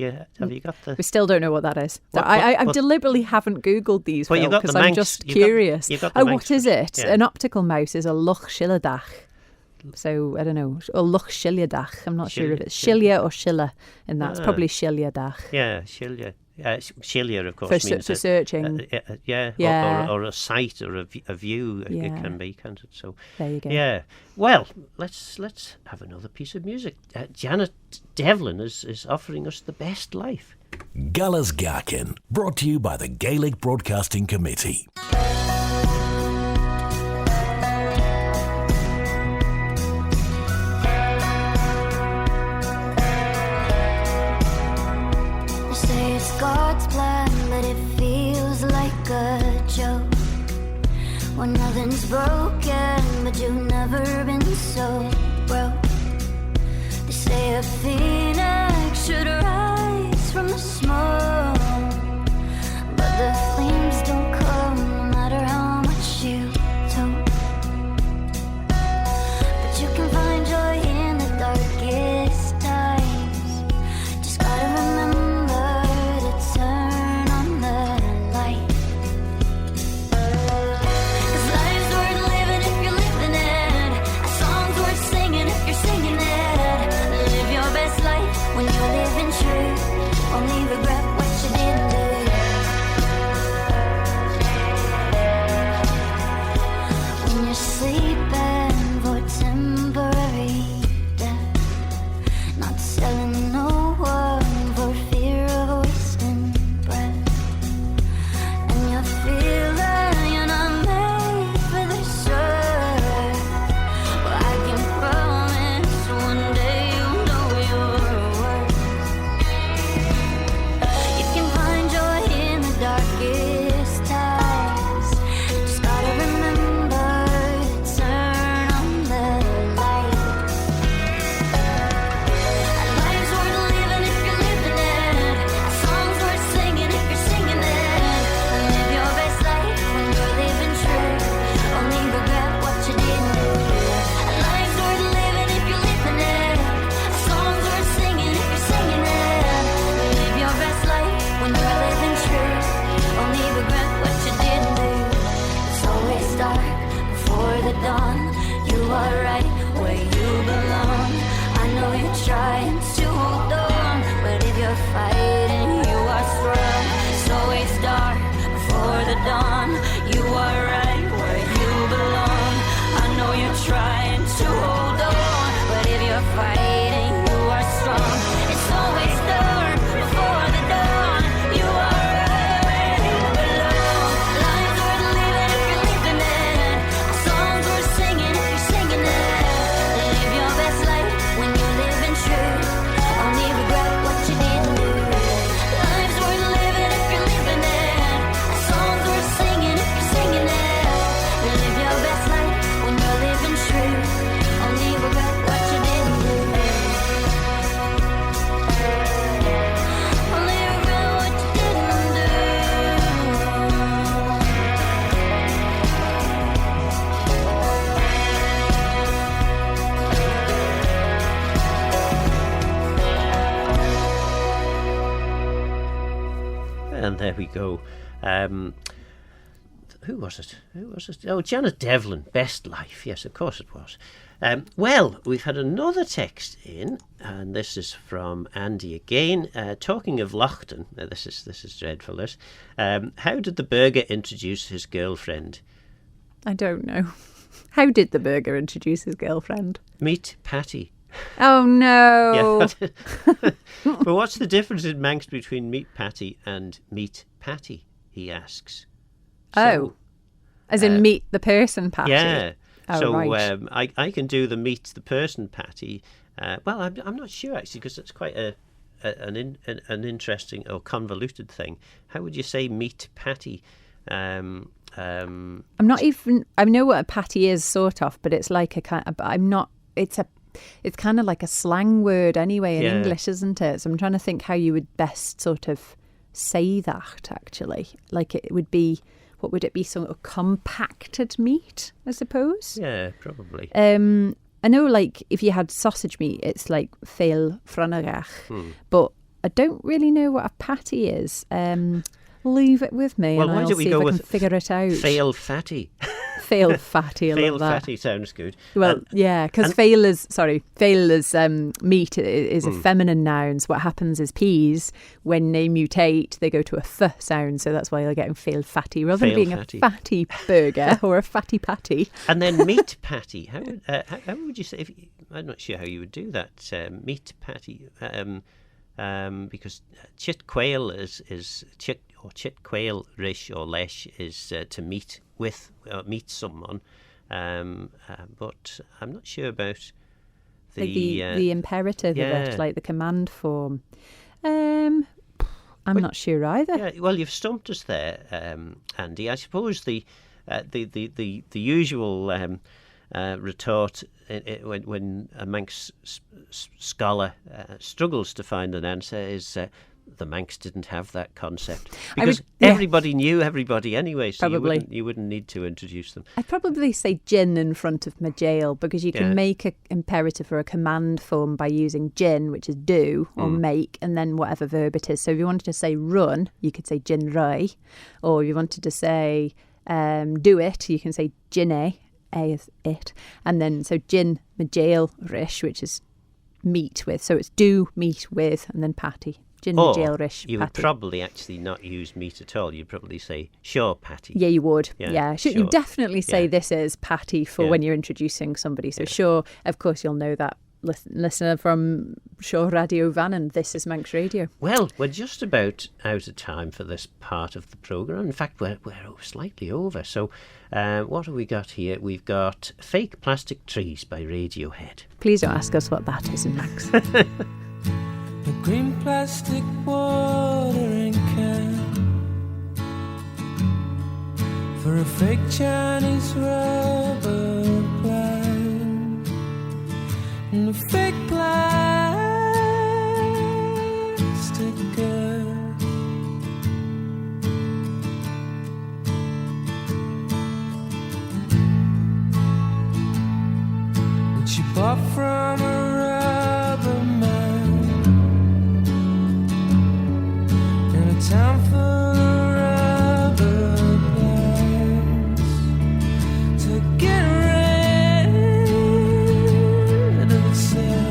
you got the?
We still don't know what that is. I deliberately haven't Googled these because I'm just curious. What is it? Yeah. An optical mouse is a Loch Shilladach. So, I don't know, or Loch Shilladach. I'm not sure if it's Shillia or Shilla in that. It's probably Shilladach.
Yeah, Shillia. Shillia, of course, means
for searching.
Or a sight or a view. It can be, can't it? So
there you go.
Yeah. Well, let's have another piece of music. Janet Devlin is offering us The Best Life.
Gell's Gaccan, brought to you by the Gaelic Broadcasting Committee.
God's plan, but it feels like a joke when nothing's broken, but you've never been so broke. They say a phoenix should rise from the smoke, but the flames don't come no matter how much you tote. But you can find joy in the darkest times. Just gotta remember
And there we go. Who was it? Oh, Janet Devlin, Best Life. Yes, of course it was. Well, we've had another text in, and this is from Andy again, talking of Lochtan. Now, this is dreadful. This. How did the burger introduce his girlfriend?
I don't know. How did the burger introduce his girlfriend?
Meet Patty.
Oh, no.
Yeah. But what's the difference in Manx between meat patty and meat patty, he asks.
As in meet the person patty?
Yeah.
Oh,
so
right.
I can do the meet the person patty. Well, I'm not sure, actually, because it's quite an interesting or convoluted thing. How would you say meat patty? I'm
not even... I know what a patty is, sort of, but it's like a kind of... I'm not... It's kind of like a slang word anyway in English, isn't it? So I'm trying to think how you would best sort of say that, actually. Like it would be... What would it be? Sort of compacted meat, I suppose?
Yeah, probably.
I know, like, if you had sausage meat, it's like féil franagach. But I don't really know what a patty is. Leave it with me,
well,
and
why
I'll
don't we
see
go
if I
with
can figure it out.
Féil fatty.
Féil fatty, I
Féil
love that.
fatty sounds good.
Well, yeah, because féil is meat is a feminine noun. So what happens is peas, when they mutate, they go to a f sound. So that's why you're getting féil fatty rather than being
fatty.
a fatty burger or a fatty patty.
And then meat patty. How would you say? I'm not sure how you would do that. Meat patty. Because chit quail is chit quail rish or lesh is to meet with meet someone, but I'm not sure about the
imperative of it, like the command form. I'm not sure either.
Yeah, well, you've stumped us there, Andy. I suppose the usual retort when a Manx scholar struggles to find an answer is the Manx didn't have that concept, because everybody knew everybody anyway, so you wouldn't need to introduce them.
I'd probably say gin in front of my jail, because you can make an imperative or a command form by using gin, which is do or make, and then whatever verb it is. So if you wanted to say run, you could say gin rai, or if you wanted to say do it, you can say ginne. A is it, and then so gin majail rish, which is meat with, so it's do meat with, and then patty. Gin majail rish.
You
patty.
would probably actually not use meat at all. You'd probably say sure patty.
Yeah, you would.
Yeah,
sure. You definitely say this is patty for when you're introducing somebody. So sure, of course you'll know that. Listener from Shaw Radio Van, and this is Manx Radio.
Well, we're just about out of time for this part of the programme. In fact, we're slightly over. So what have we got here? We've got Fake Plastic Trees by Radiohead.
Please don't ask us what that is in Manx.
The green plastic watering can for a fake Chinese rubber plant. And a fake plastic girl, which you bought from a rubber man in a town full of rubber plants to get rid of the sun.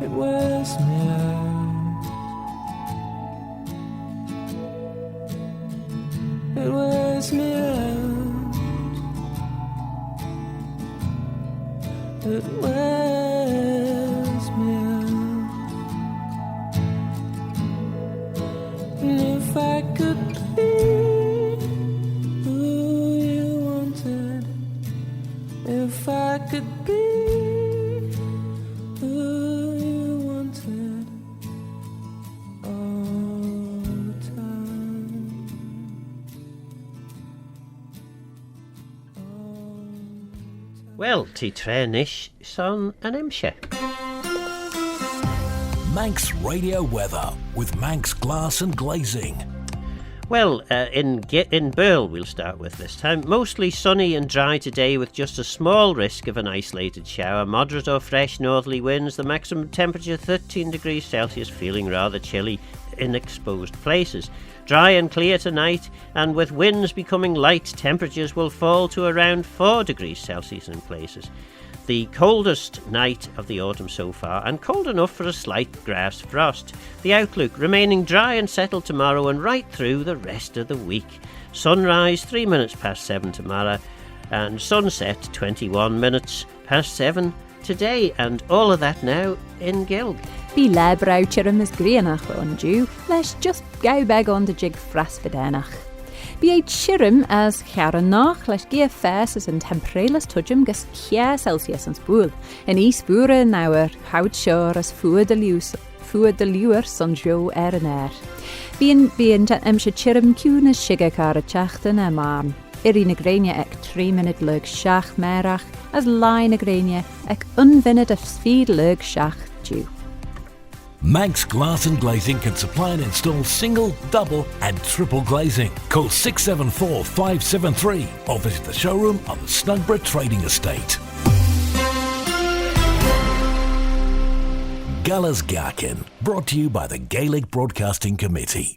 It wears me out. It wears me out. It wears me out. And if I could be who you wanted, if I could be who you wanted all the time.
Well, ti trenish son an imshe.
Manx Radio Weather with Manx Glass and Glazing.
Well, in Burl we'll start with this time. Mostly sunny and dry today with just a small risk of an isolated shower. Moderate or fresh northerly winds. The maximum temperature 13 degrees Celsius, feeling rather chilly in exposed places. Dry and clear tonight, and with winds becoming light, temperatures will fall to around 4 degrees Celsius in places. The coldest night of the autumn so far, and cold enough for a slight grass frost. The outlook remaining dry and settled tomorrow and right through the rest of the week. Sunrise 3 minutes past 7 tomorrow, and sunset 21 minutes past 7 today, and all of that now in Gell.
Bí lebrau chirim is grianach on dú, leis just gau beg on the jig fras videnach. Bí éid chirim as chiaranach leis gia fes as an temperelas tujum gus chia Celsius an spool. In is búra nauer hout shore as fuad de luer son jo an air. Bí an emse chirim cún as shiga cara chachtan am arm. Iri na grania ec 3 minute lug shach merach, as line na grania ec unvinid of speed lug shach dú.
Manx Glass and Glazing can supply and install single, double and triple glazing. Call 674 573 or visit the showroom on the Snugborough Trading Estate. Gell's Gaccan, brought to you by the Gaelic Broadcasting Committee.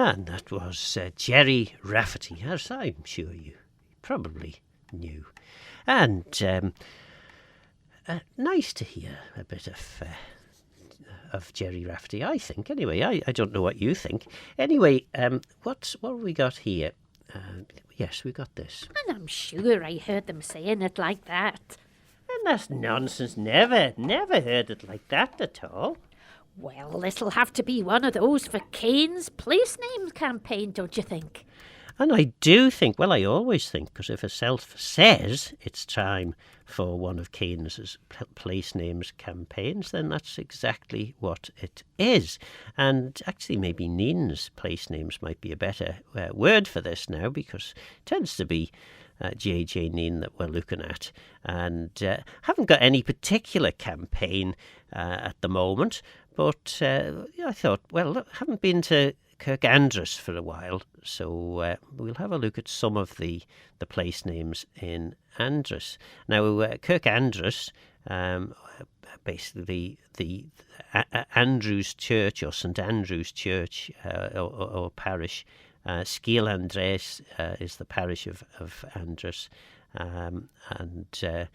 And that was Jerry Rafferty, as I'm sure you probably knew. And nice to hear a bit of Jerry Rafferty, I think. Anyway, I don't know what you think. Anyway, what have we got here? Yes, we got this.
And I'm sure I heard them saying it like that.
And that's nonsense. Never heard it like that at all.
Well, it'll have to be one of those for Kane's place name campaign, don't you think?
And I do think, well, I always think, because if a self says it's time for one of Keynes's place names campaigns, then that's exactly what it is. And actually, maybe Neen's place names might be a better word for this now, because it tends to be J.J. Neen that we're looking at. And haven't got any particular campaign at the moment, but I thought, well, haven't been to Kirkandras for a while, so we'll have a look at some of the place names in Andros. Now, Kirkandras, basically the Andrews Church or St Andrew's Church or parish, Sgil Andres is the parish of Andros, and a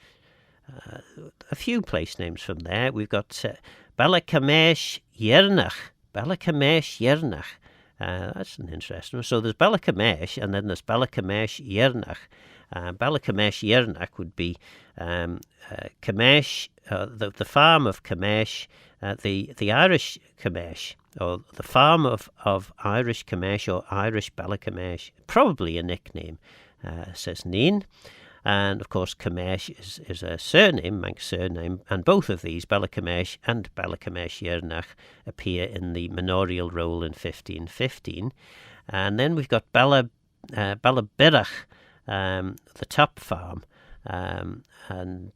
few place names from there. We've got Ballakamesh Yernach. That's an interesting one. So there's Ballakamesh, and then there's Ballakamesh Yernach. Ballakamesh Yernach would be Kamesh, the farm of Kamesh, the Irish Kamesh, or the farm of Irish Kamesh or Irish Ballakamesh. Probably a nickname, says Neen. And, of course, Kamesh is a surname, Manx surname, and both of these, Ballakamesh and Ballakamesh Yernach, appear in the manorial roll in 1515. And then we've got Ballabirach, the top farm, and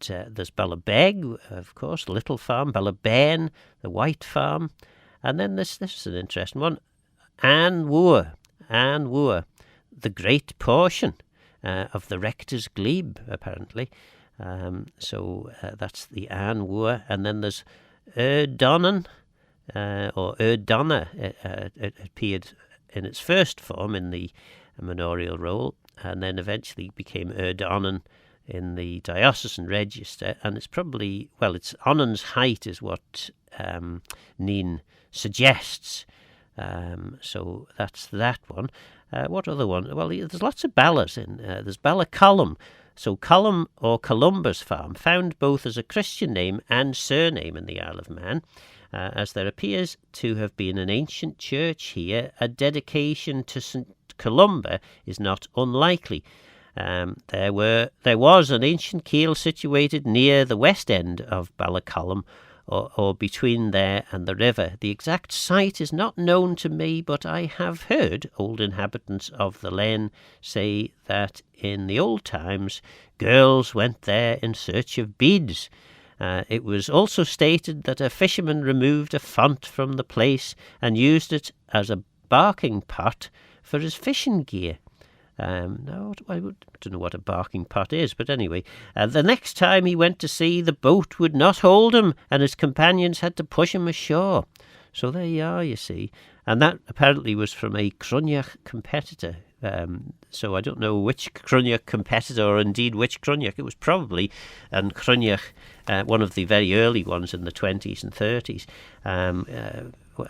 there's Ballabeg, of course, the little farm, Ballabain, the white farm, and then this is an interesting one, Ann Woor, the great portion of the rector's glebe, apparently. So that's the Ann Woor. And then there's Erdonnan, or Erdonna. It appeared in its first form in the manorial roll, and then eventually became Erdonnan in the diocesan register. And it's probably, well, it's Onnan's height is what Neen suggests. So that's that one. What other one? Well, there's lots of Ballas in. There's Ballacolum. So Colum or Columbus Farm, found both as a Christian name and surname in the Isle of Man, as there appears to have been an ancient church here. A dedication to St. Columba is not unlikely. There was an ancient keel situated near the west end of Ballacolum, or between there and the river. The exact site is not known to me, but I have heard old inhabitants of the Len say that in the old times girls went there in search of beads. It was also stated that a fisherman removed a font from the place and used it as a barking pot for his fishing gear. No, I don't know what a barking pot is, but anyway, the next time he went to sea, the boat would not hold him, and his companions had to push him ashore. So there you are, you see. And that apparently was from a Cruniach competitor. So I don't know which Cruniach competitor, or indeed which Cruniach. It was probably Cruniach, one of the very early ones in the 20s and 30s.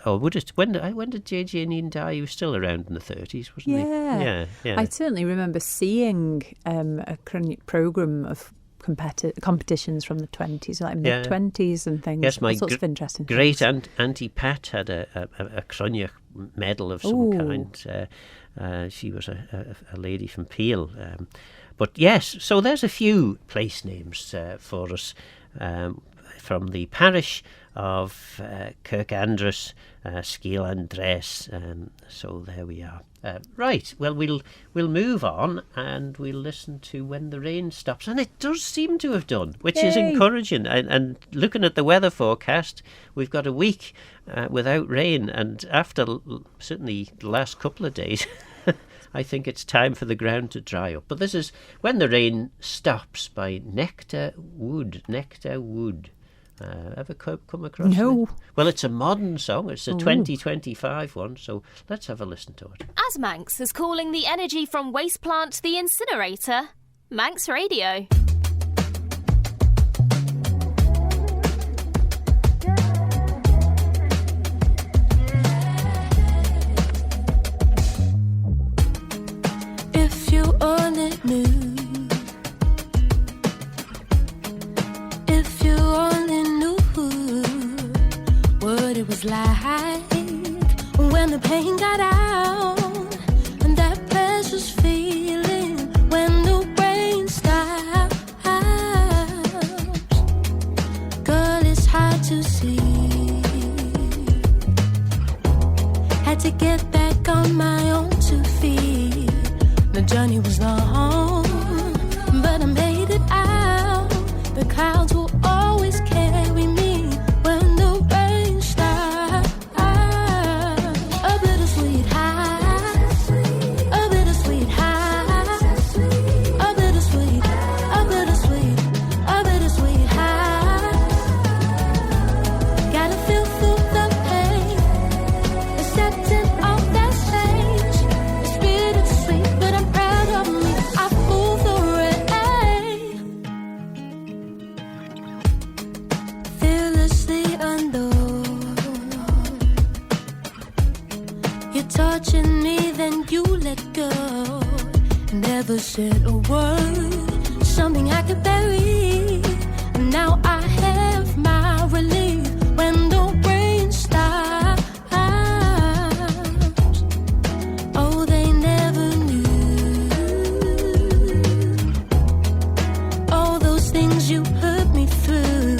Or would it? When did J.J. Neen die? He was still around in the 30s, wasn't he? Yeah.
I certainly remember seeing a programme of competitions from the 20s, like mid-20s and things.
Yes, my
all sorts of interesting
great
things.
Auntie Pat had a Cruniach medal of some kind. She was a lady from Peel. But yes, so there's a few place names for us from the parish of Kirkandras, Sgil Andres. So there we are. Right, well, we'll move on and we'll listen to When the Rain Stops. And it does seem to have done, which is encouraging. And looking at the weather forecast, we've got a week without rain. And after certainly the last couple of days, I think it's time for the ground to dry up. But this is When the Rain Stops by Nectar Wood. Ever come across
No.
it? Well, it's a modern song. It's a 2025 one, so let's have a listen to it.
As Manx is calling the energy from waste plant the incinerator, Manx Radio.
If you only knew, if you only knew what it was like when the pain got out and that precious feeling when the rain stops. Girl, it's hard to see. Had to get back on my own 2 feet. The journey was long, but I made it out. The clouds will always carry me when the rain stops. A bittersweet high, a bittersweet high, a bittersweet, a bittersweet, a bittersweet high. Gotta feel through the pain, accepting all that's changed. It's bittersweet, but I'm proud of me. I pull through it. Fearlessly unknown. You're touching me, then you let go. Never said a word, something I could bury. Now I have my relief when the rain stops. Oh, they never knew all those things you put me through.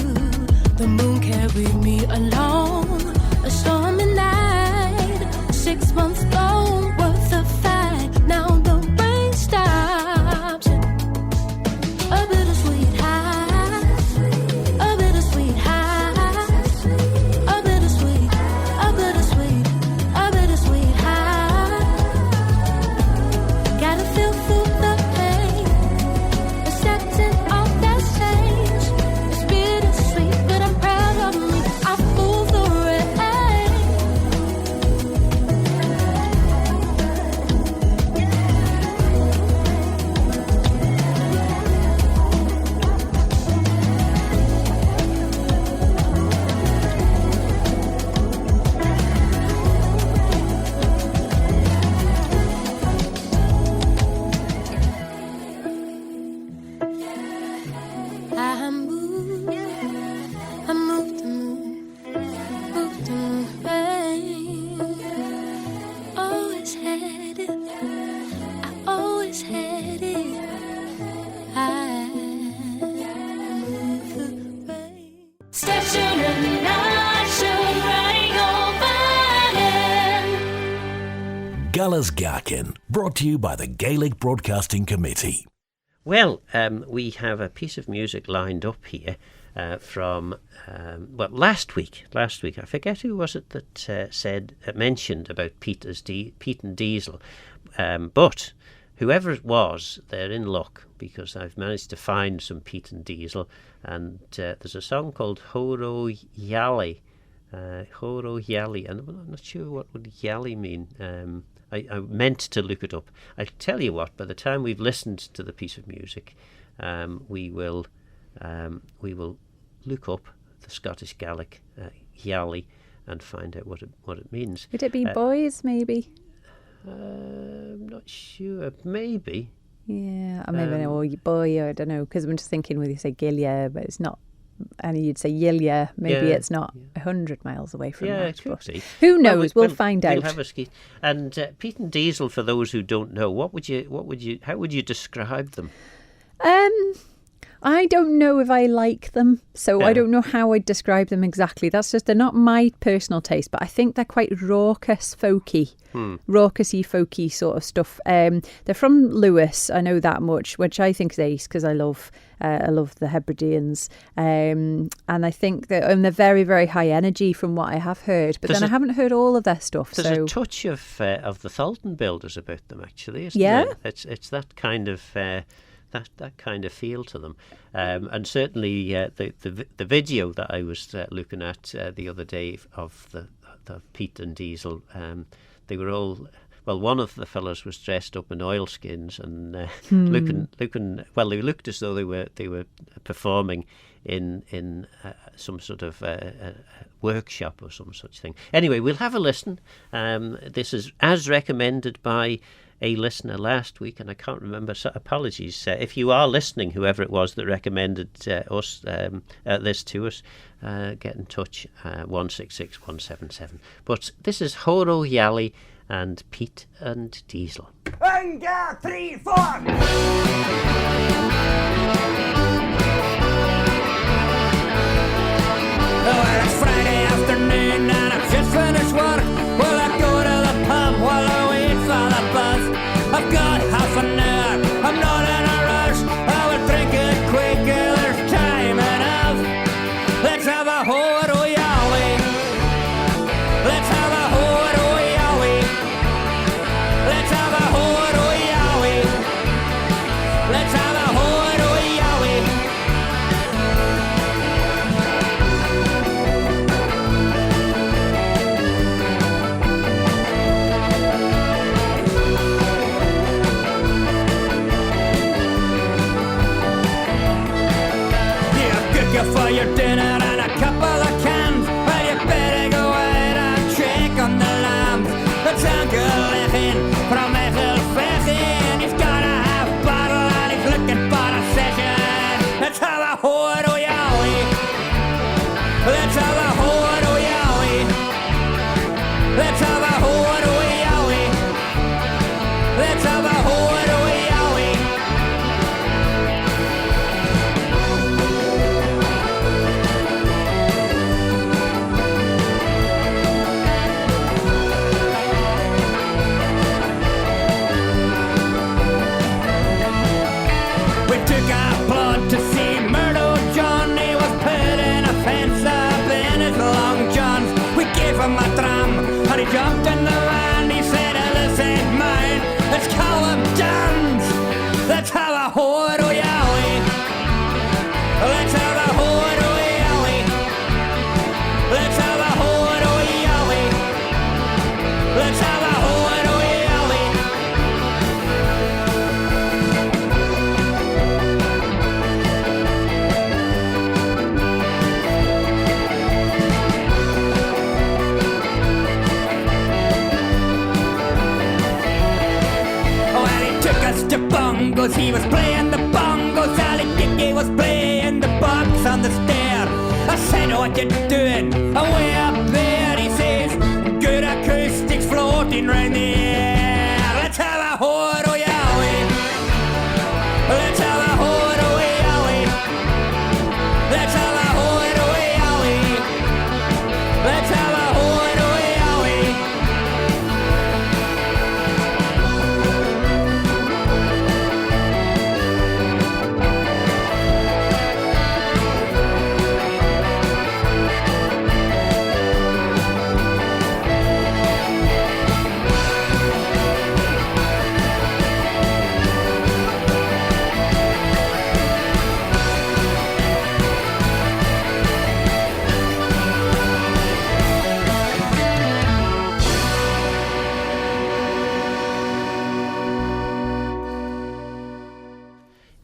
The moon carried me along a stormy night. 6 months gone worth of fight. Now the rain stops. A bittersweet high, a bittersweet high, a bittersweet, a bittersweet, a bittersweet high. Gotta feel through the pain, accepting all that's changed. It's bittersweet, but I'm proud of me. I pull through it. I moved the moon, rain. Always had it, I always had it. I moved the rain. Station and nation, running over.
Gell's Gaccan, brought to you by the Gaelic Broadcasting Committee.
Well, we have a piece of music lined up here from last week. I forget who was it that mentioned about Pete and Diesel, but whoever it was, they're in luck because I've managed to find some Pete and Diesel, and there's a song called Horo Yally, and I'm not sure what would Yally mean. I meant to look it up. I tell you what, by the time we've listened to the piece of music, we will look up the Scottish Gaelic Yally and find out what it means.
Could it be boys, maybe?
I'm not sure. Maybe.
Yeah, or maybe or boy, or I don't know, because I'm just thinking when you say Gilia, but it's not, and you'd say Yilia, maybe it's not 100 miles away from that.
It could be.
Who knows? We'll find out.
We'll have a ski. And Pete and Diesel, for those who don't know, how would you describe them?
I don't know if I like them, so I don't know how I'd describe them exactly. They're not my personal taste, but I think they're quite raucous, folky, raucousy, folky sort of stuff. They're from Lewis, I know that much, which I think is ace because I love the Hebrideans, and I think that they're very, very high energy from what I have heard. But I haven't heard all of their stuff.
There's a touch of the Thulton Builders about them, actually. Isn't
there?
It's that kind of. that kind of feel to them. And certainly the video that I was looking at the other day of the Pete and Diesel, they were all. Well, one of the fellows was dressed up in oilskins and looking. Well, they looked as though they were performing in some sort of workshop or some such thing. Anyway, we'll have a listen. This is as recommended by a listener last week, and I can't remember. So apologies if you are listening. Whoever it was that recommended this to us, get in touch. 166177. But this is Horo Yali and Pete and Diesel.
1, 2, 3, 4. Well, it's Friday afternoon and I've just finished work. Well, I go to the pub while I wait for the bus. I've got half an hour, I'm not in a rush. I will drink it quick, there's time enough. Let's have a horo yali. Let's have a horo yali. Let's have a horo yali. Let's have a horo yali. For your dinner and a couple of cans, well, you better go out and check on the lambs. It's Uncle Leffin from Ethelfethin. He's got a half bottle and he's looking for a session. Let's have a horo yali. Let's have a horo yali. Let's have a horo yali. Let's have a horo yali. To see Murdo John, he was putting a fence up in his long johns. We gave him a drum and he jumped in the van. He said, this ain't mine, let's call him Dan's. Let's have a horo yali. Let's have a horo yali. Let's have a horo yali. Let's have a horo yali. To bongos, he was playing the bongos. Ali Dicky was playing the box on the stair. I said, what you doing? Away up there, he says, good acoustics floating round the air. Let's have a horo yali. Let's have a horo yali. Let's have a horo yali. Let's have a horo yali.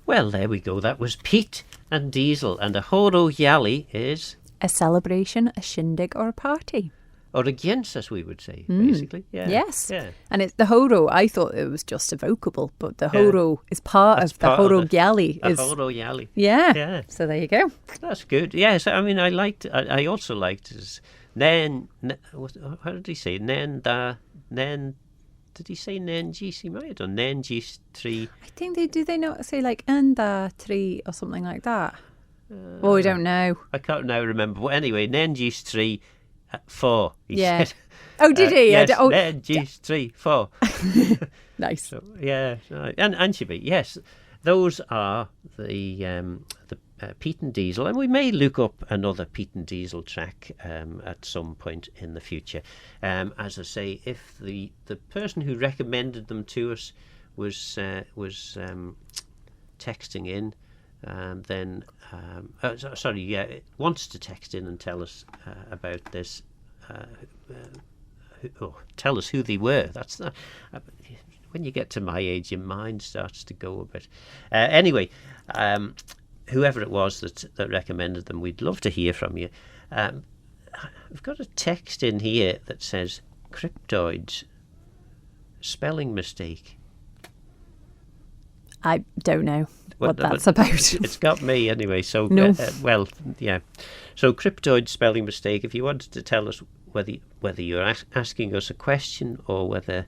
Well, there we go. That was Pete and Diesel, and a horo yali is
a celebration, a shindig, or a party.
Or a gyns, as we would say, basically. Yeah.
Yes.
Yeah.
And it's the horo, I thought it was just a vocable, but the horo is part of the horo yali.
A horo yali.
Yeah.
Yeah.
So there you go.
That's good. Yes, I mean, I also liked his how did he say? Did he say nen gis? He might have done nen gis 3.
I think they not say like enda 3 or something like that? I don't know.
I can't now remember. But anyway, nen gis 3 4. He said.
Oh, did he?
Yes, nen gis 3 4.
Nice.
So, yeah, and Anshibi, yes, those are the Pete and Diesel, and we may look up another Pete and Diesel track at some point in the future. As I say, if the person who recommended them to us was texting in, then wants to text in and tell us about this. Tell us who they were. That's the, when you get to my age, your mind starts to go a bit. Anyway, whoever it was that recommended them, we'd love to hear from you. We've got a text in here that says cryptoids, spelling mistake.
I don't know what that's
but
about.
It's got me anyway. So,
No.
So cryptoid spelling mistake. If you wanted to tell us whether you're asking us a question or whether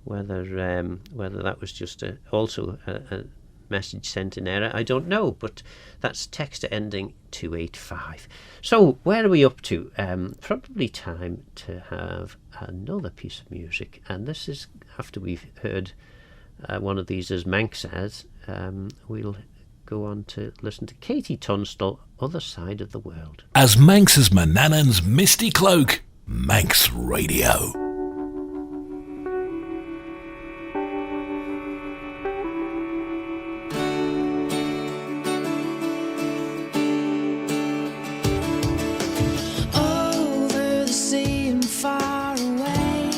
that was just also a message sent in error, I don't know. But that's text ending 285. So where are we up to? Probably time to have another piece of music, and this is after we've heard one of these as Manx as. We'll go on to listen to Katie Tunstall, Other Side of the World.
As Manx as Manannan's misty cloak, Manx Radio.
Over the sea and far away,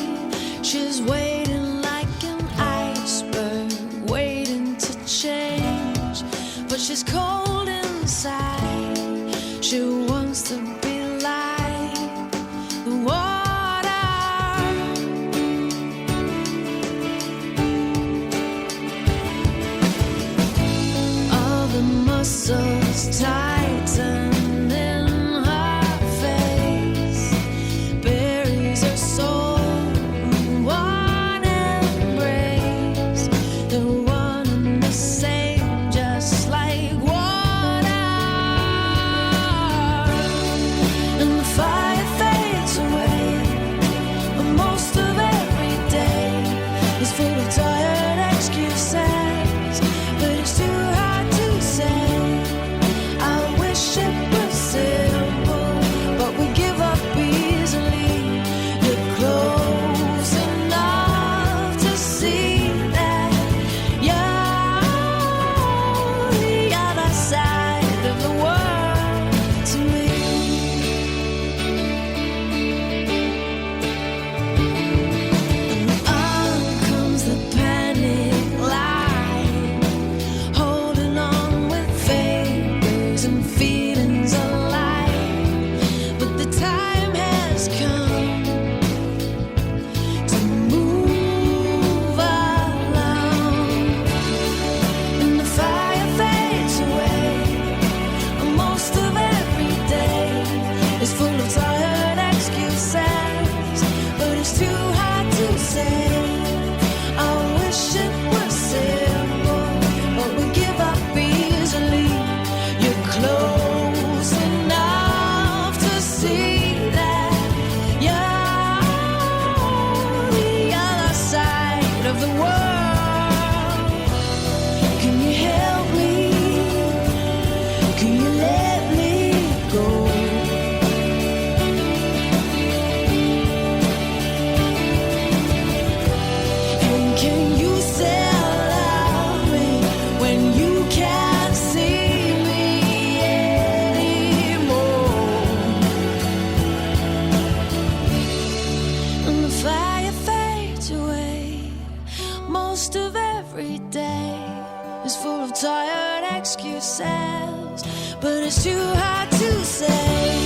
she's waiting like an iceberg, waiting to change. But she's cold inside. She wants to be like the water. All the muscles tighten in her face, buries her soul in one embrace. They're one and the same, just like water. And the fire fades away, but most of every day is full of tired excuses. But it's too hard to say. I wish it was simple, but we give up easily. You're close enough to see that you're the other side of the world to me. On comes the panic line, holding on with fingers and feelings alive. But the time has come to move along. And the fire fades away, and most of every day is full of tired excuses. But it's too hard to say. I wish it was simple, but we give up easily. You're close enough to see that you're the other side of the world. Can you help me? Can you let me go? And can you still love me when you can't see me anymore? And the fire fades away. Most of every day is full of tired excuses, but it's too hard to say.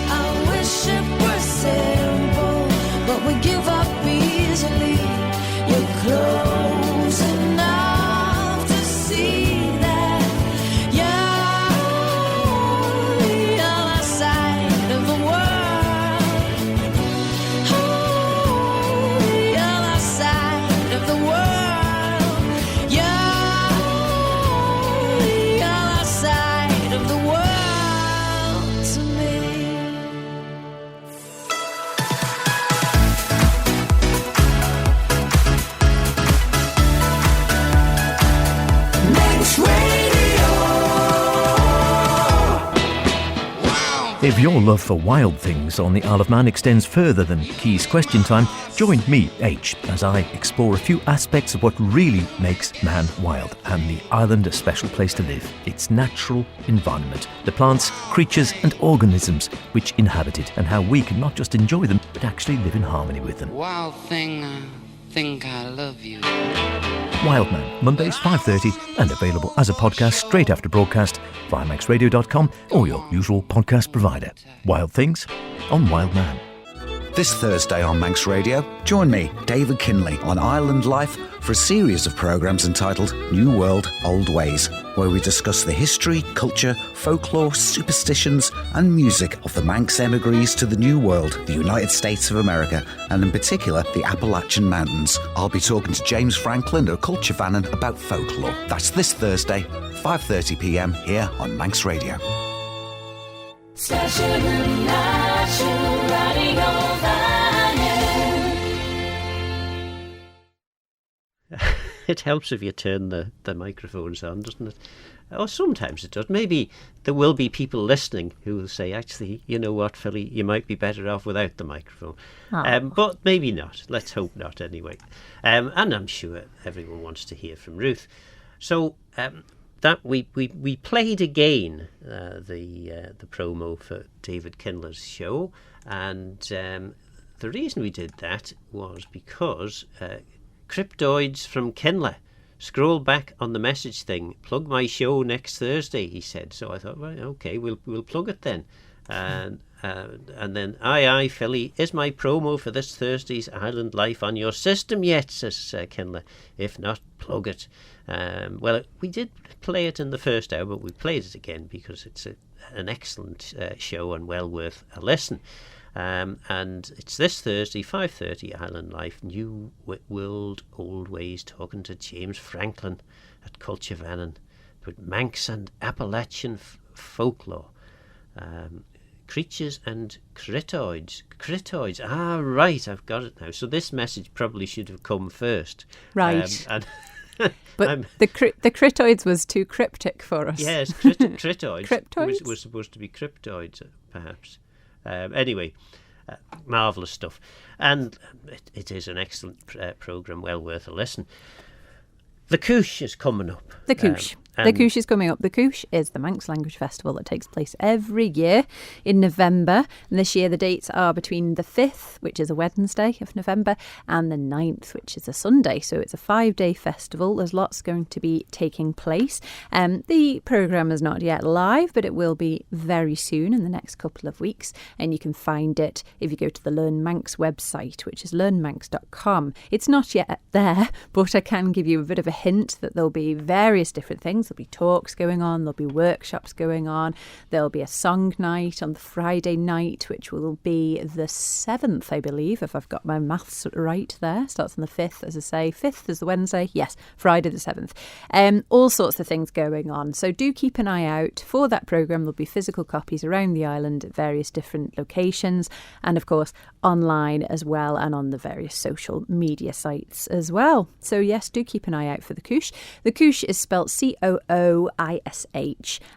I wish it were simple, but we give up easily. You're close enough to see that you're the other side of the world. The other side of the world. You're the other side of the world to me.
If your love for wild things on the Isle of Man extends further than Keys Question Time, join me, H, as I explore a few aspects of what really makes man wild and the island a special place to live. Its natural environment, the plants, creatures and organisms which inhabit it, and how we can not just enjoy them, but actually live in harmony with them.
Wild thing, think I love you.
Wild Man, Mondays 5:30 and available as a podcast straight after broadcast via manxradio.com or your usual podcast provider. Wild Things on Wild Man.
This Thursday on Manx Radio, join me, David Kinley, on Island Life for a series of programmes entitled New World, Old Ways, where we discuss the history, culture, folklore, superstitions and music of the Manx emigres to the New World, the United States of America, and in particular the Appalachian Mountains. I'll be talking to James Franklin of Culture about folklore. That's this Thursday, 5:30pm here on Manx Radio.
It helps if you turn the microphones on, doesn't it? Or sometimes it does. Maybe there will be people listening who will say, actually, you know what, Philly, you might be better off without the microphone. But maybe not. Let's hope not anyway. And I'm sure everyone wants to hear from Ruth. So that we played again the promo for David Kinler's show. And the reason we did that was because Cryptoids from Kinler. Scroll back on the message thing. Plug my show next Thursday, he said. So I thought, well, okay, we'll plug it then. And then, aye, Philly, is my promo for this Thursday's Island Life on your system yet, says Kinler. If not, plug it. Well, we did play it in the first hour, but we played it again because it's an excellent show and well worth a listen. And it's this Thursday, 5:30, Island Life, New World, Old Ways, talking to James Franklin at Culture with Manx and Appalachian folklore. Creatures and critoids. Critoids. Ah, right, I've got it now. So this message probably should have come first.
Right.
But
the critoids was too cryptic for us.
Yes, critoids.
Cryptoids?
Was supposed to be cryptoids, perhaps. Anyway, marvellous stuff. And it is an excellent programme, well worth a listen. The Cooish is coming up.
The Cooish. The Cooish is coming up. The Cooish is the Manx Language Festival that takes place every year in November. And this year the dates are between the 5th, which is a Wednesday of November, and the 9th, which is a Sunday. So it's a 5-day festival. There's lots going to be taking place. The programme is not yet live, but it will be very soon in the next couple of weeks. And you can find it if you go to the Learn Manx website, which is learnmanx.com. It's not yet there, but I can give you a bit of a hint that there'll be various different things. There'll be talks going on, there'll be workshops going on, there'll be a song night on the Friday night, which will be the 7th, I believe, if I've got my maths right there. Starts on the 5th, as I say. 5th is the Wednesday. Yes, Friday the 7th. All sorts of things going on. So do keep an eye out for that programme. There'll be physical copies around the island at various different locations, and of course online as well, and on the various social media sites as well. So yes, do keep an eye out for the Cooish. The Cooish is spelt Cooish,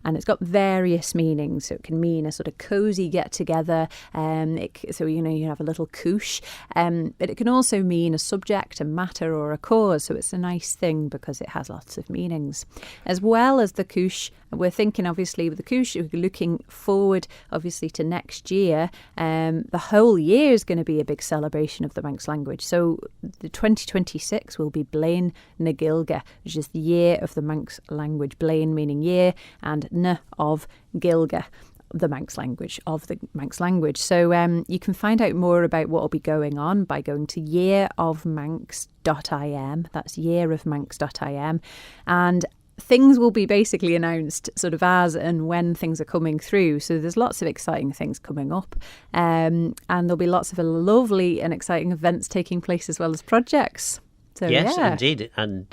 and it's got various meanings. So it can mean a sort of cosy get-together, so you have a little Cooish, but it can also mean a subject, a matter or a cause. So it's a nice thing because it has lots of meanings. As well as the Cooish, we're thinking obviously with the Cooish, we're looking forward obviously to next year. The whole year is going to be a big celebration of the Manx language. So the 2026 will be Blain na Gilga, which is the year of the Manx language. Blain meaning year, and na of Gilga, the Manx language, of the Manx language. So you can find out more about what will be going on by going to yearofmanx.im. That's yearofmanx.im. And things will be basically announced sort of as and when things are coming through. So there's lots of exciting things coming up. And there'll be lots of lovely and exciting events taking place as well as projects. So,
yes,
yeah.
indeed. And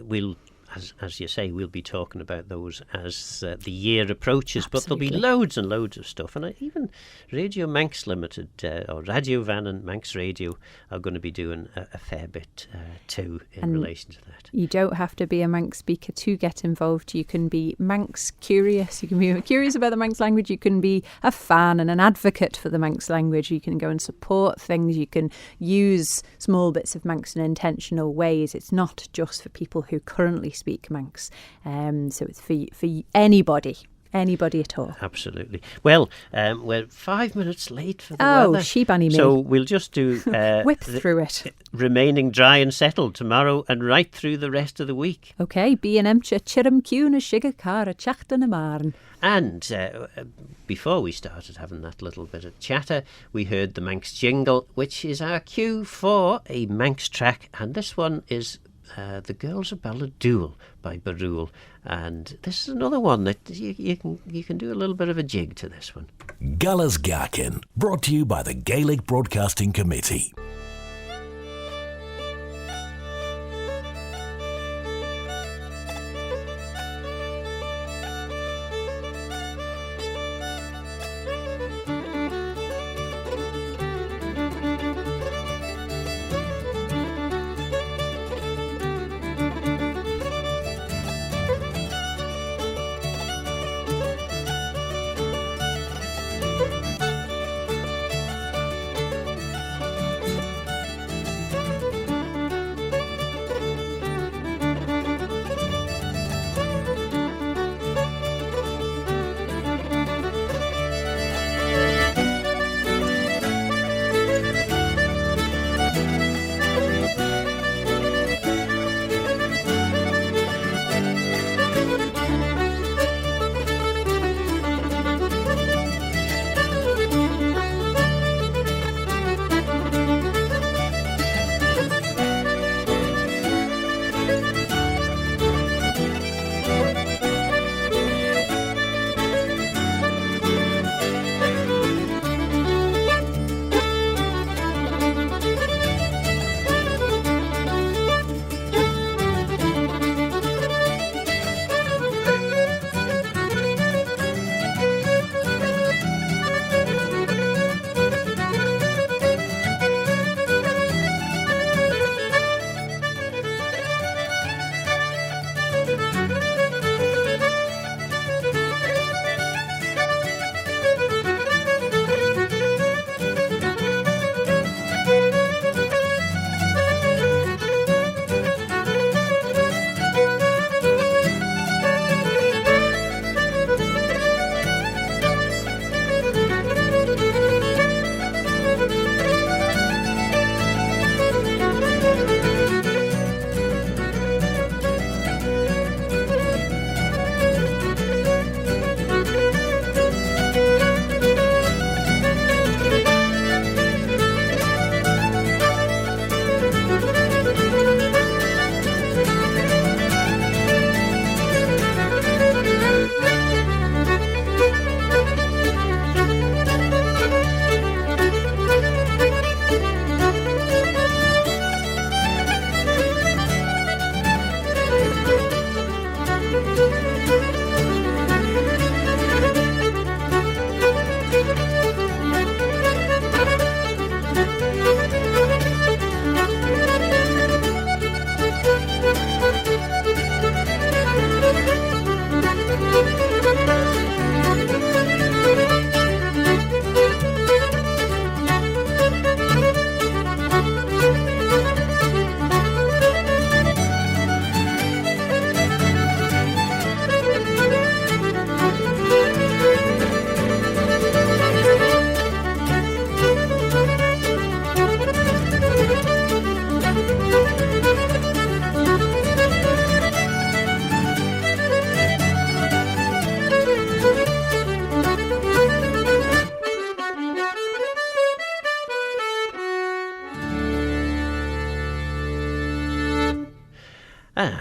we'll as you say, we'll be talking about those as the year approaches.
Absolutely.
But there'll be loads and loads of stuff. And even Radio Manx Limited, or Radio Van and Manx Radio, are going to be doing a fair bit too in relation to that.
You don't have to be a Manx speaker to get involved. You can be Manx curious. You can be curious about the Manx language. You can be a fan and an advocate for the Manx language. You can go and support things. You can use small bits of Manx in intentional ways. It's not just for people who currently speak Manx. So it's for anybody at all.
Absolutely. Well, we're 5 minutes late for the
Oh,
weather.
she-bunny me.
So we'll just do...
Whip through it.
Remaining dry and settled tomorrow and right through the rest of the week.
Okay, bí an emche chirim cún a siga car a teachtain a marn.
And before we started having that little bit of chatter, we heard the Manx jingle, which is our cue for a Manx track. And this one is The Girls of Balladule by Barul. And this is another one that you can do a little bit of a jig to this one.
Gell's Gaccan, brought to you by the Gaelic Broadcasting Committee.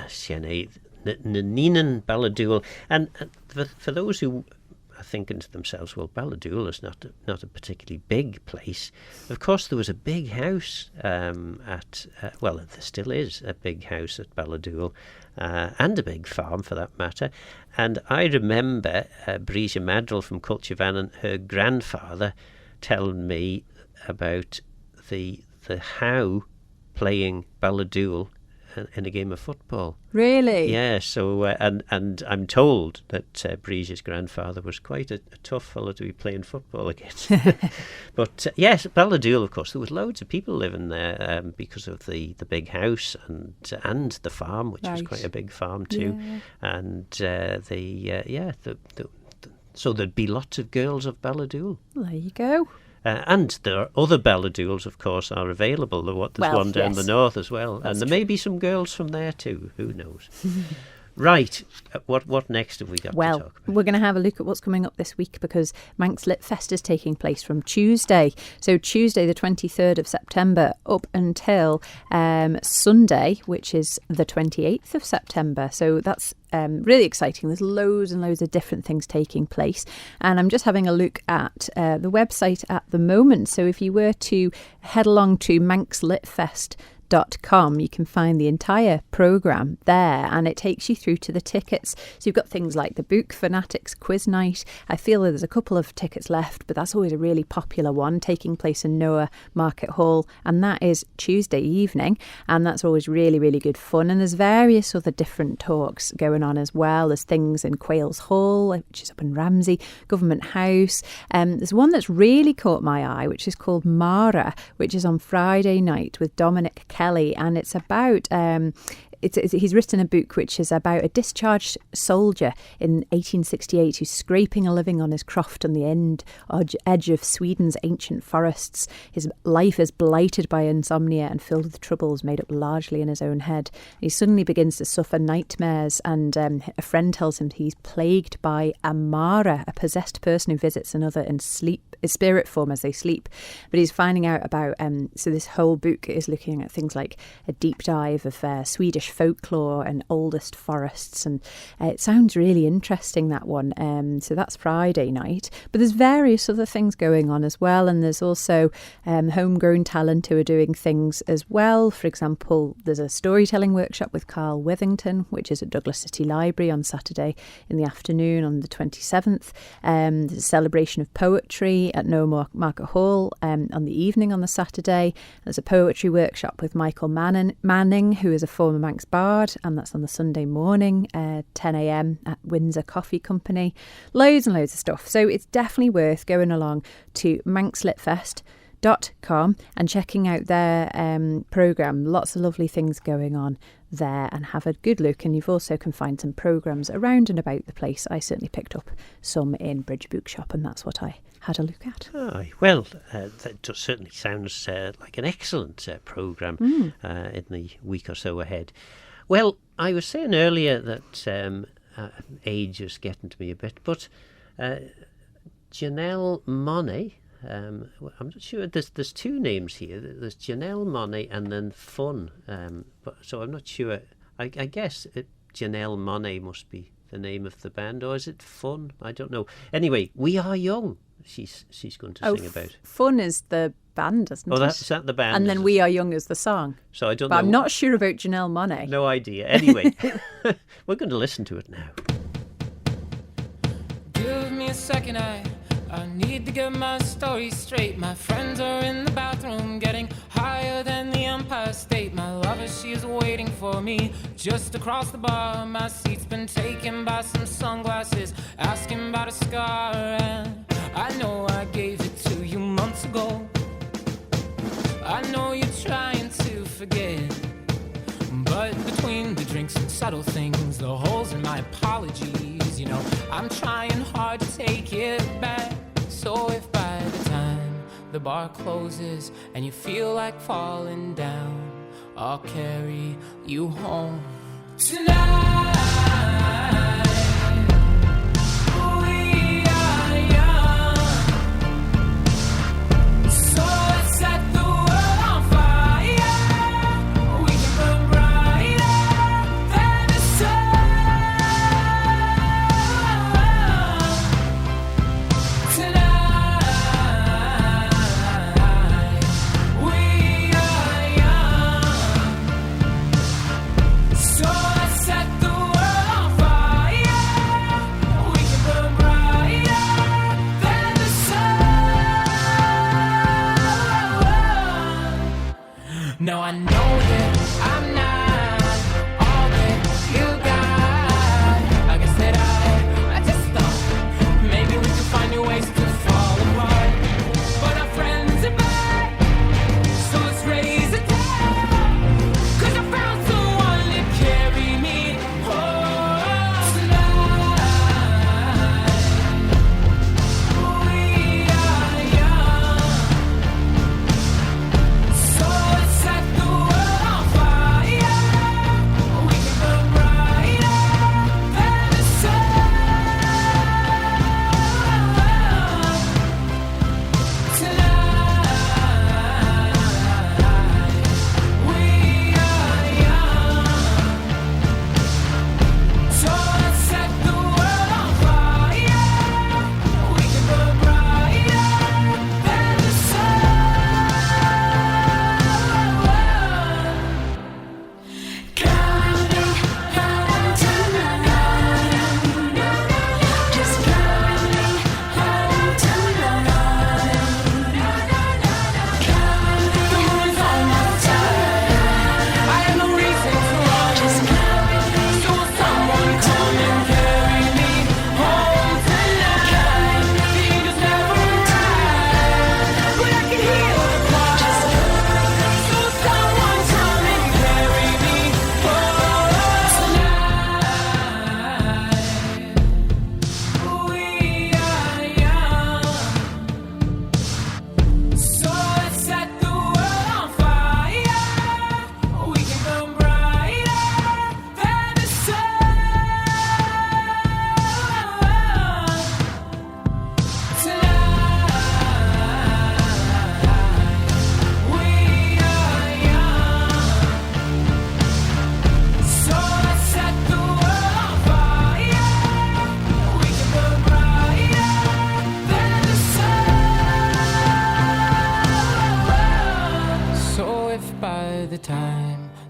Sienna, Nanínan Balladule. And for those who thinking to themselves, well, Balladool is not a particularly big place. Of course, there was a big house well, there still is a big house at Balladool, and a big farm for that matter. And I remember Bríse Madril from Cultivan, her grandfather, telling me about the how playing Balladool in a game of football.
Really?
Yeah, so, and I'm told that Bríse's grandfather was quite a tough fellow to be playing football against. But yes, Balladool, of course, there was loads of people living there because of the big house and the farm, which was quite a big farm too. Yeah. And so there'd be lots of girls of Balladool.
There you go.
And there are other Balladools, of course, are available. There's one down the north as well. That's and there may be some girls from there too. Who knows? Right. What next have we got to talk about?
We're going to have a look at what's coming up this week, because Manx Lit Fest is taking place from Tuesday. So Tuesday the 23rd of September up until Sunday, which is the 28th of September. So that's really exciting. There's loads and loads of different things taking place. And I'm just having a look at the website at the moment. So if you were to head along to manxlitfest.com, you can find the entire programme there, and it takes you through to the tickets. So you've got things like the Book Fanatics Quiz Night. I feel there's a couple of tickets left, but that's always a really popular one, taking place in Noah Market Hall, and that is Tuesday evening, and that's always really, really good fun. And there's various other different talks going on as well. There's things in Quails Hall, which is up in Ramsey, Government House. There's one that's really caught my eye, which is called Mara, which is on Friday night with Dominic Kelly, and it's about he's written a book which is about a discharged soldier in 1868 who's scraping a living on his croft on the edge of Sweden's ancient forests. His life is blighted by insomnia and filled with troubles made up largely in his own head. He suddenly begins to suffer nightmares, and a friend tells him he's plagued by a Mara, a possessed person who visits another in spirit form as they sleep. But he's finding out about so this whole book is looking at things like a deep dive of Swedish folklore and oldest forests, and it sounds really interesting, that one. So that's Friday night, but there's various other things going on as well, and there's also homegrown talent who are doing things as well. For example, there's a storytelling workshop with Carl Withington, which is at Douglas City Library on Saturday in the afternoon on the 27th. There's a celebration of poetry at No Market Hall on the evening on the Saturday. There's a poetry workshop with Michael Manning, who is a former Manx bard, and that's on the Sunday morning, 10 a.m. at Windsor Coffee Company. Loads and loads of stuff. So it's definitely worth going along to manxlitfest.com and checking out their programme. Lots of lovely things going on there, and have a good look. And you've also can find some programmes around and about the place. I certainly picked up some in Bridge Bookshop, and that's what I had a look at.
Well, that certainly sounds like an excellent programme in the week or so ahead. Well, I was saying earlier that age is getting to me a bit, but Janelle Monet, I'm not sure, there's two names here. There's Janelle Monet and then Fun, so I'm not sure. I guess Janelle Monet must be the name of the band, or is it Fun? I don't know. Anyway, We Are Young. She's going to sing about.
Fun is the band, isn't it?
Is that the band?
And then We Are Young is the song.
So I don't know.
But I'm not sure about Janelle Monet.
No idea. Anyway, we're going to listen to it now.
Give me a second, I need to get my story straight. My friends are in the bathroom getting higher than the Empire State. My lover, she is waiting for me just across the bar. My seat's been taken by some sunglasses, asking about a scar. And I know I gave it to you months ago. I know you're trying to forget, but between the drinks and subtle things, the holes in my apologies, you know, I'm trying hard to take it back. So if by the time the bar closes and you feel like falling down, I'll carry you home tonight.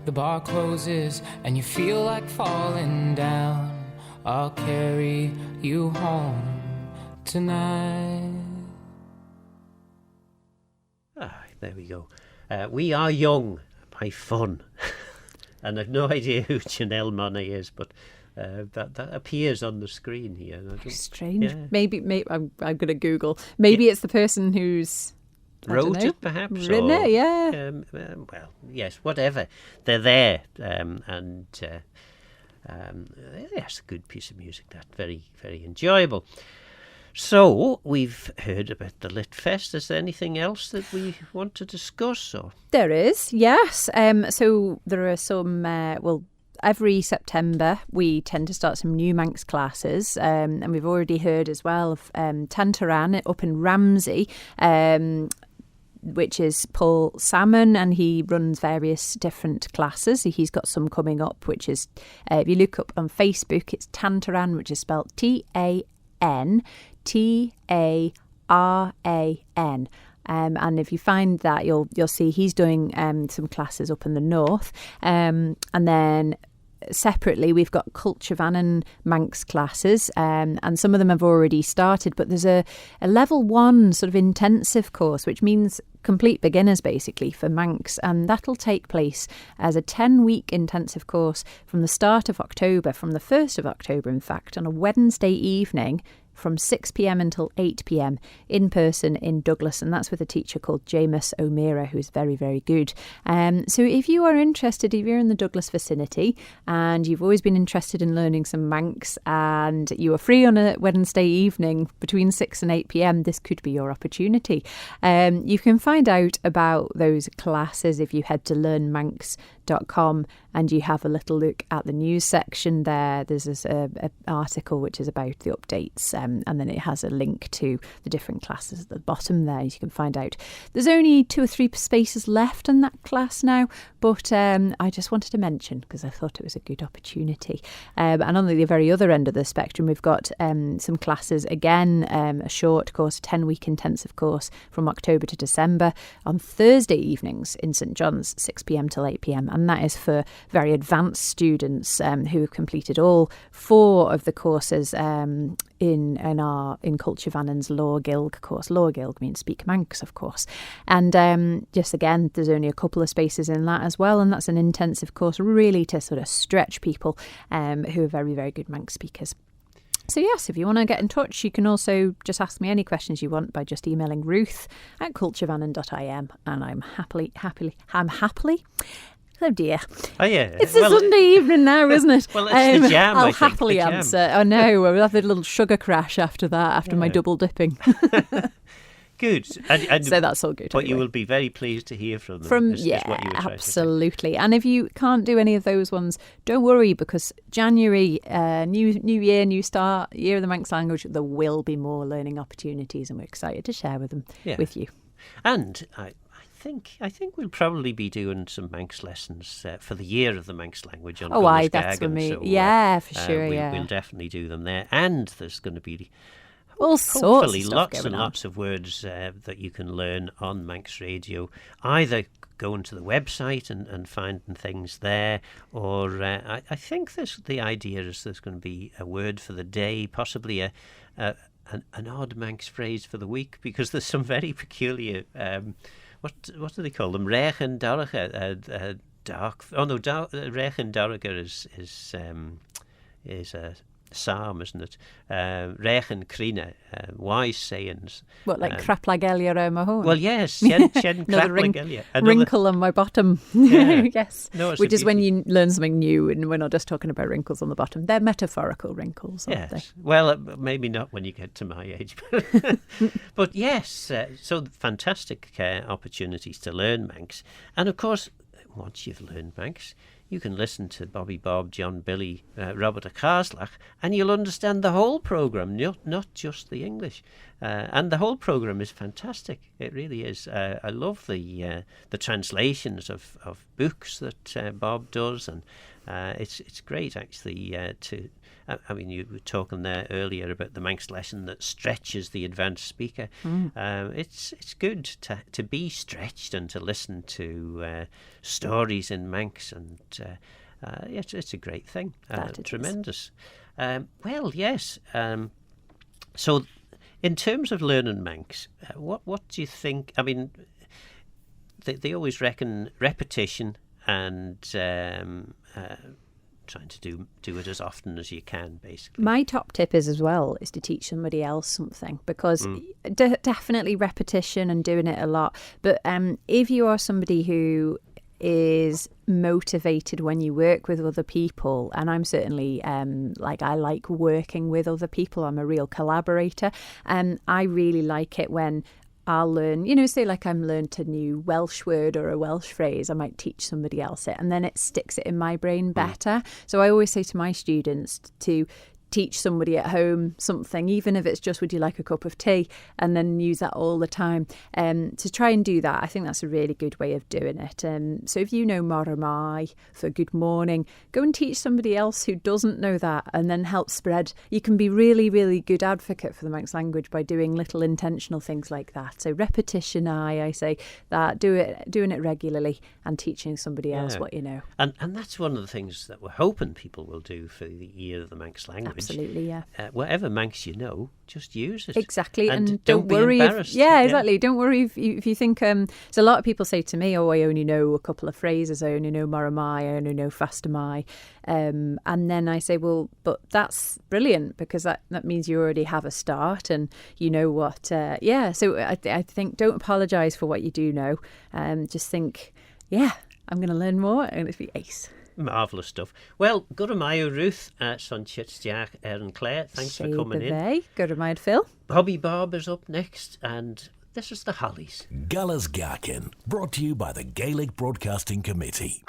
the bar closes and you feel like falling down, I'll carry you home tonight.
There we go. We Are Young by Fun. And I've no idea who Janelle Monáe is, but that appears on the screen here.
Strange.
Yeah.
Maybe I'm going to Google. Maybe it's the person who's
wrote it, perhaps.
Written it, yeah.
Well, yes, whatever. They're there, yes, a good piece of music. That very, very enjoyable. So, we've heard about the Lit Fest. Is there anything else that we want to discuss? Or?
There is, yes. So there are some, every September we tend to start some new Manx classes, and we've already heard as well of Tantaran up in Ramsey, which is Paul Salmon, and he runs various different classes. He's got some coming up, which is, if you look up on Facebook, it's Tantaran, which is spelled TANTARAN. And if you find that, you'll see he's doing some classes up in the north, and then separately we've got Culture Vannon Manx classes, and some of them have already started, but there's a level 1 sort of intensive course, which means complete beginners basically for Manx, and that'll take place as a 10-week intensive course from the start of October, from the 1st of October in fact, on a Wednesday evening from 6 p.m. until 8 p.m. in person in Douglas, and that's with a teacher called Jamus O'Meara, who's very, very good. So if you are interested, if you're in the Douglas vicinity and you've always been interested in learning some Manx and you are free on a Wednesday evening between 6 and 8 p.m, this could be your opportunity. You can find out about those classes if you head to learnmanx.com and you have a little look at the news section there. There's this article which is about the updates, and then it has a link to the different classes at the bottom there. You can find out. There's only 2 or 3 spaces left in that class now, but I just wanted to mention because I thought it was a good opportunity. And on the very other end of the spectrum, we've got some classes again, a short course, 10-week intensive course from October to December on Thursday evenings in St John's, 6 p.m. till 8 p.m, and that is for very advanced students who have completed all 4 of the courses in Culture Vannon's Law Guild course. Law Guild means speak Manx, of course. And just again, there's only a couple of spaces in that as well, and that's an intensive course really to sort of stretch people who are very, very good Manx speakers. So yes, if you want to get in touch, you can also just ask me any questions you want by just emailing ruth@culturevannon.im, and I'm happily. Oh dear.
Oh yeah.
It's a Sunday evening now, isn't it?
Well, it's the jam,
I'll
I think,
happily
the jam.
answer. Oh no, we'll have a little sugar crash after that, after my double dipping.
Good. And
so that's all good.
But
anyway.
You will be very pleased to hear from them. Is what you were trying
absolutely. And if you can't do any of those ones, don't worry, because January, new year, new start, year of the Manx language, there will be more learning opportunities, and we're excited to share with them with you.
And I think we'll probably be doing some Manx lessons for the year of the Manx language on
that's
Gaccan,
for me.
so,
for sure.
We'll definitely do them there, and there's going to be
all sorts
hopefully
of stuff
lots
going
and
on.
lots of words that you can learn on Manx Radio, either going to the website and finding things there, or I think the idea is there's going to be a word for the day, possibly an odd Manx phrase for the week, because there's some very peculiar what do they call them? Rechen Daracha, dark. Oh no, Rechen Daracha is a psalm, isn't it? Rechen Krina, wise sayings.
What, like crap like elley around my home?
Well, yes, crap like elley.
Wrinkle on my bottom.
Yeah.
Yes,
no,
which is when you learn something new, and we're not just talking about wrinkles on the bottom. They're metaphorical wrinkles, aren't they?
Well, maybe not when you get to my age. But yes, so fantastic opportunities to learn Manx. And of course, once you've learned Manx, you can listen to Bobby Bob, John Billy, Robert Carslach, and you'll understand the whole programme, not just the English. And the whole programme is fantastic. It really is. I love the translations of books that Bob does, and It's great actually to. I mean, you were talking there earlier about the Manx lesson that stretches the advanced speaker. It's good to be stretched and to listen to stories in Manx, and it's a great thing. Tremendous. Well, yes. So, in terms of learning Manx, what do you think? I mean, they always reckon repetition and trying to do it as often as you can, basically.
My top tip is to teach somebody else something, because definitely repetition and doing it a lot. But if you are somebody who is motivated when you work with other people, and I'm certainly I like working with other people. I'm a real collaborator, and I really like it when I'll learn, say like I'm learned a new Welsh word or a Welsh phrase, I might teach somebody else it, and then it sticks it in my brain better. So I always say to my students to teach somebody at home something, even if it's just, would you like a cup of tea, and then use that all the time. To try and do that, I think that's a really good way of doing it. So if you know Mora Mai for good morning, go and teach somebody else who doesn't know that, and then help spread. You can be really, really good advocate for the Manx language by doing little intentional things like that. So repetition, I say that, doing it regularly and teaching somebody else what you know.
And that's one of the things that we're hoping people will do for the year of the Manx language.
Absolutely, yeah.
Whatever Manx you know, just use it.
Exactly, and
don't
worry.
Be embarrassed.
Exactly. Don't worry if you think. So a lot of people say to me, "Oh, I only know a couple of phrases. I only know Mora Mai. I only know Faster Mai," and then I say, "Well, but that's brilliant, because that means you already have a start and you know what." So I think don't apologise for what you do know. Just think, I'm going to learn more, and it'll be ace.
Marvellous stuff. Well, Guramayu Ruth, son Chitstiach, Erin Clare, thanks for coming in.
Guramayu Phil.
Bobby Bob is up next, and this is the Hollies.
Gell Gaccan, brought to you by the Gaelic Broadcasting Committee.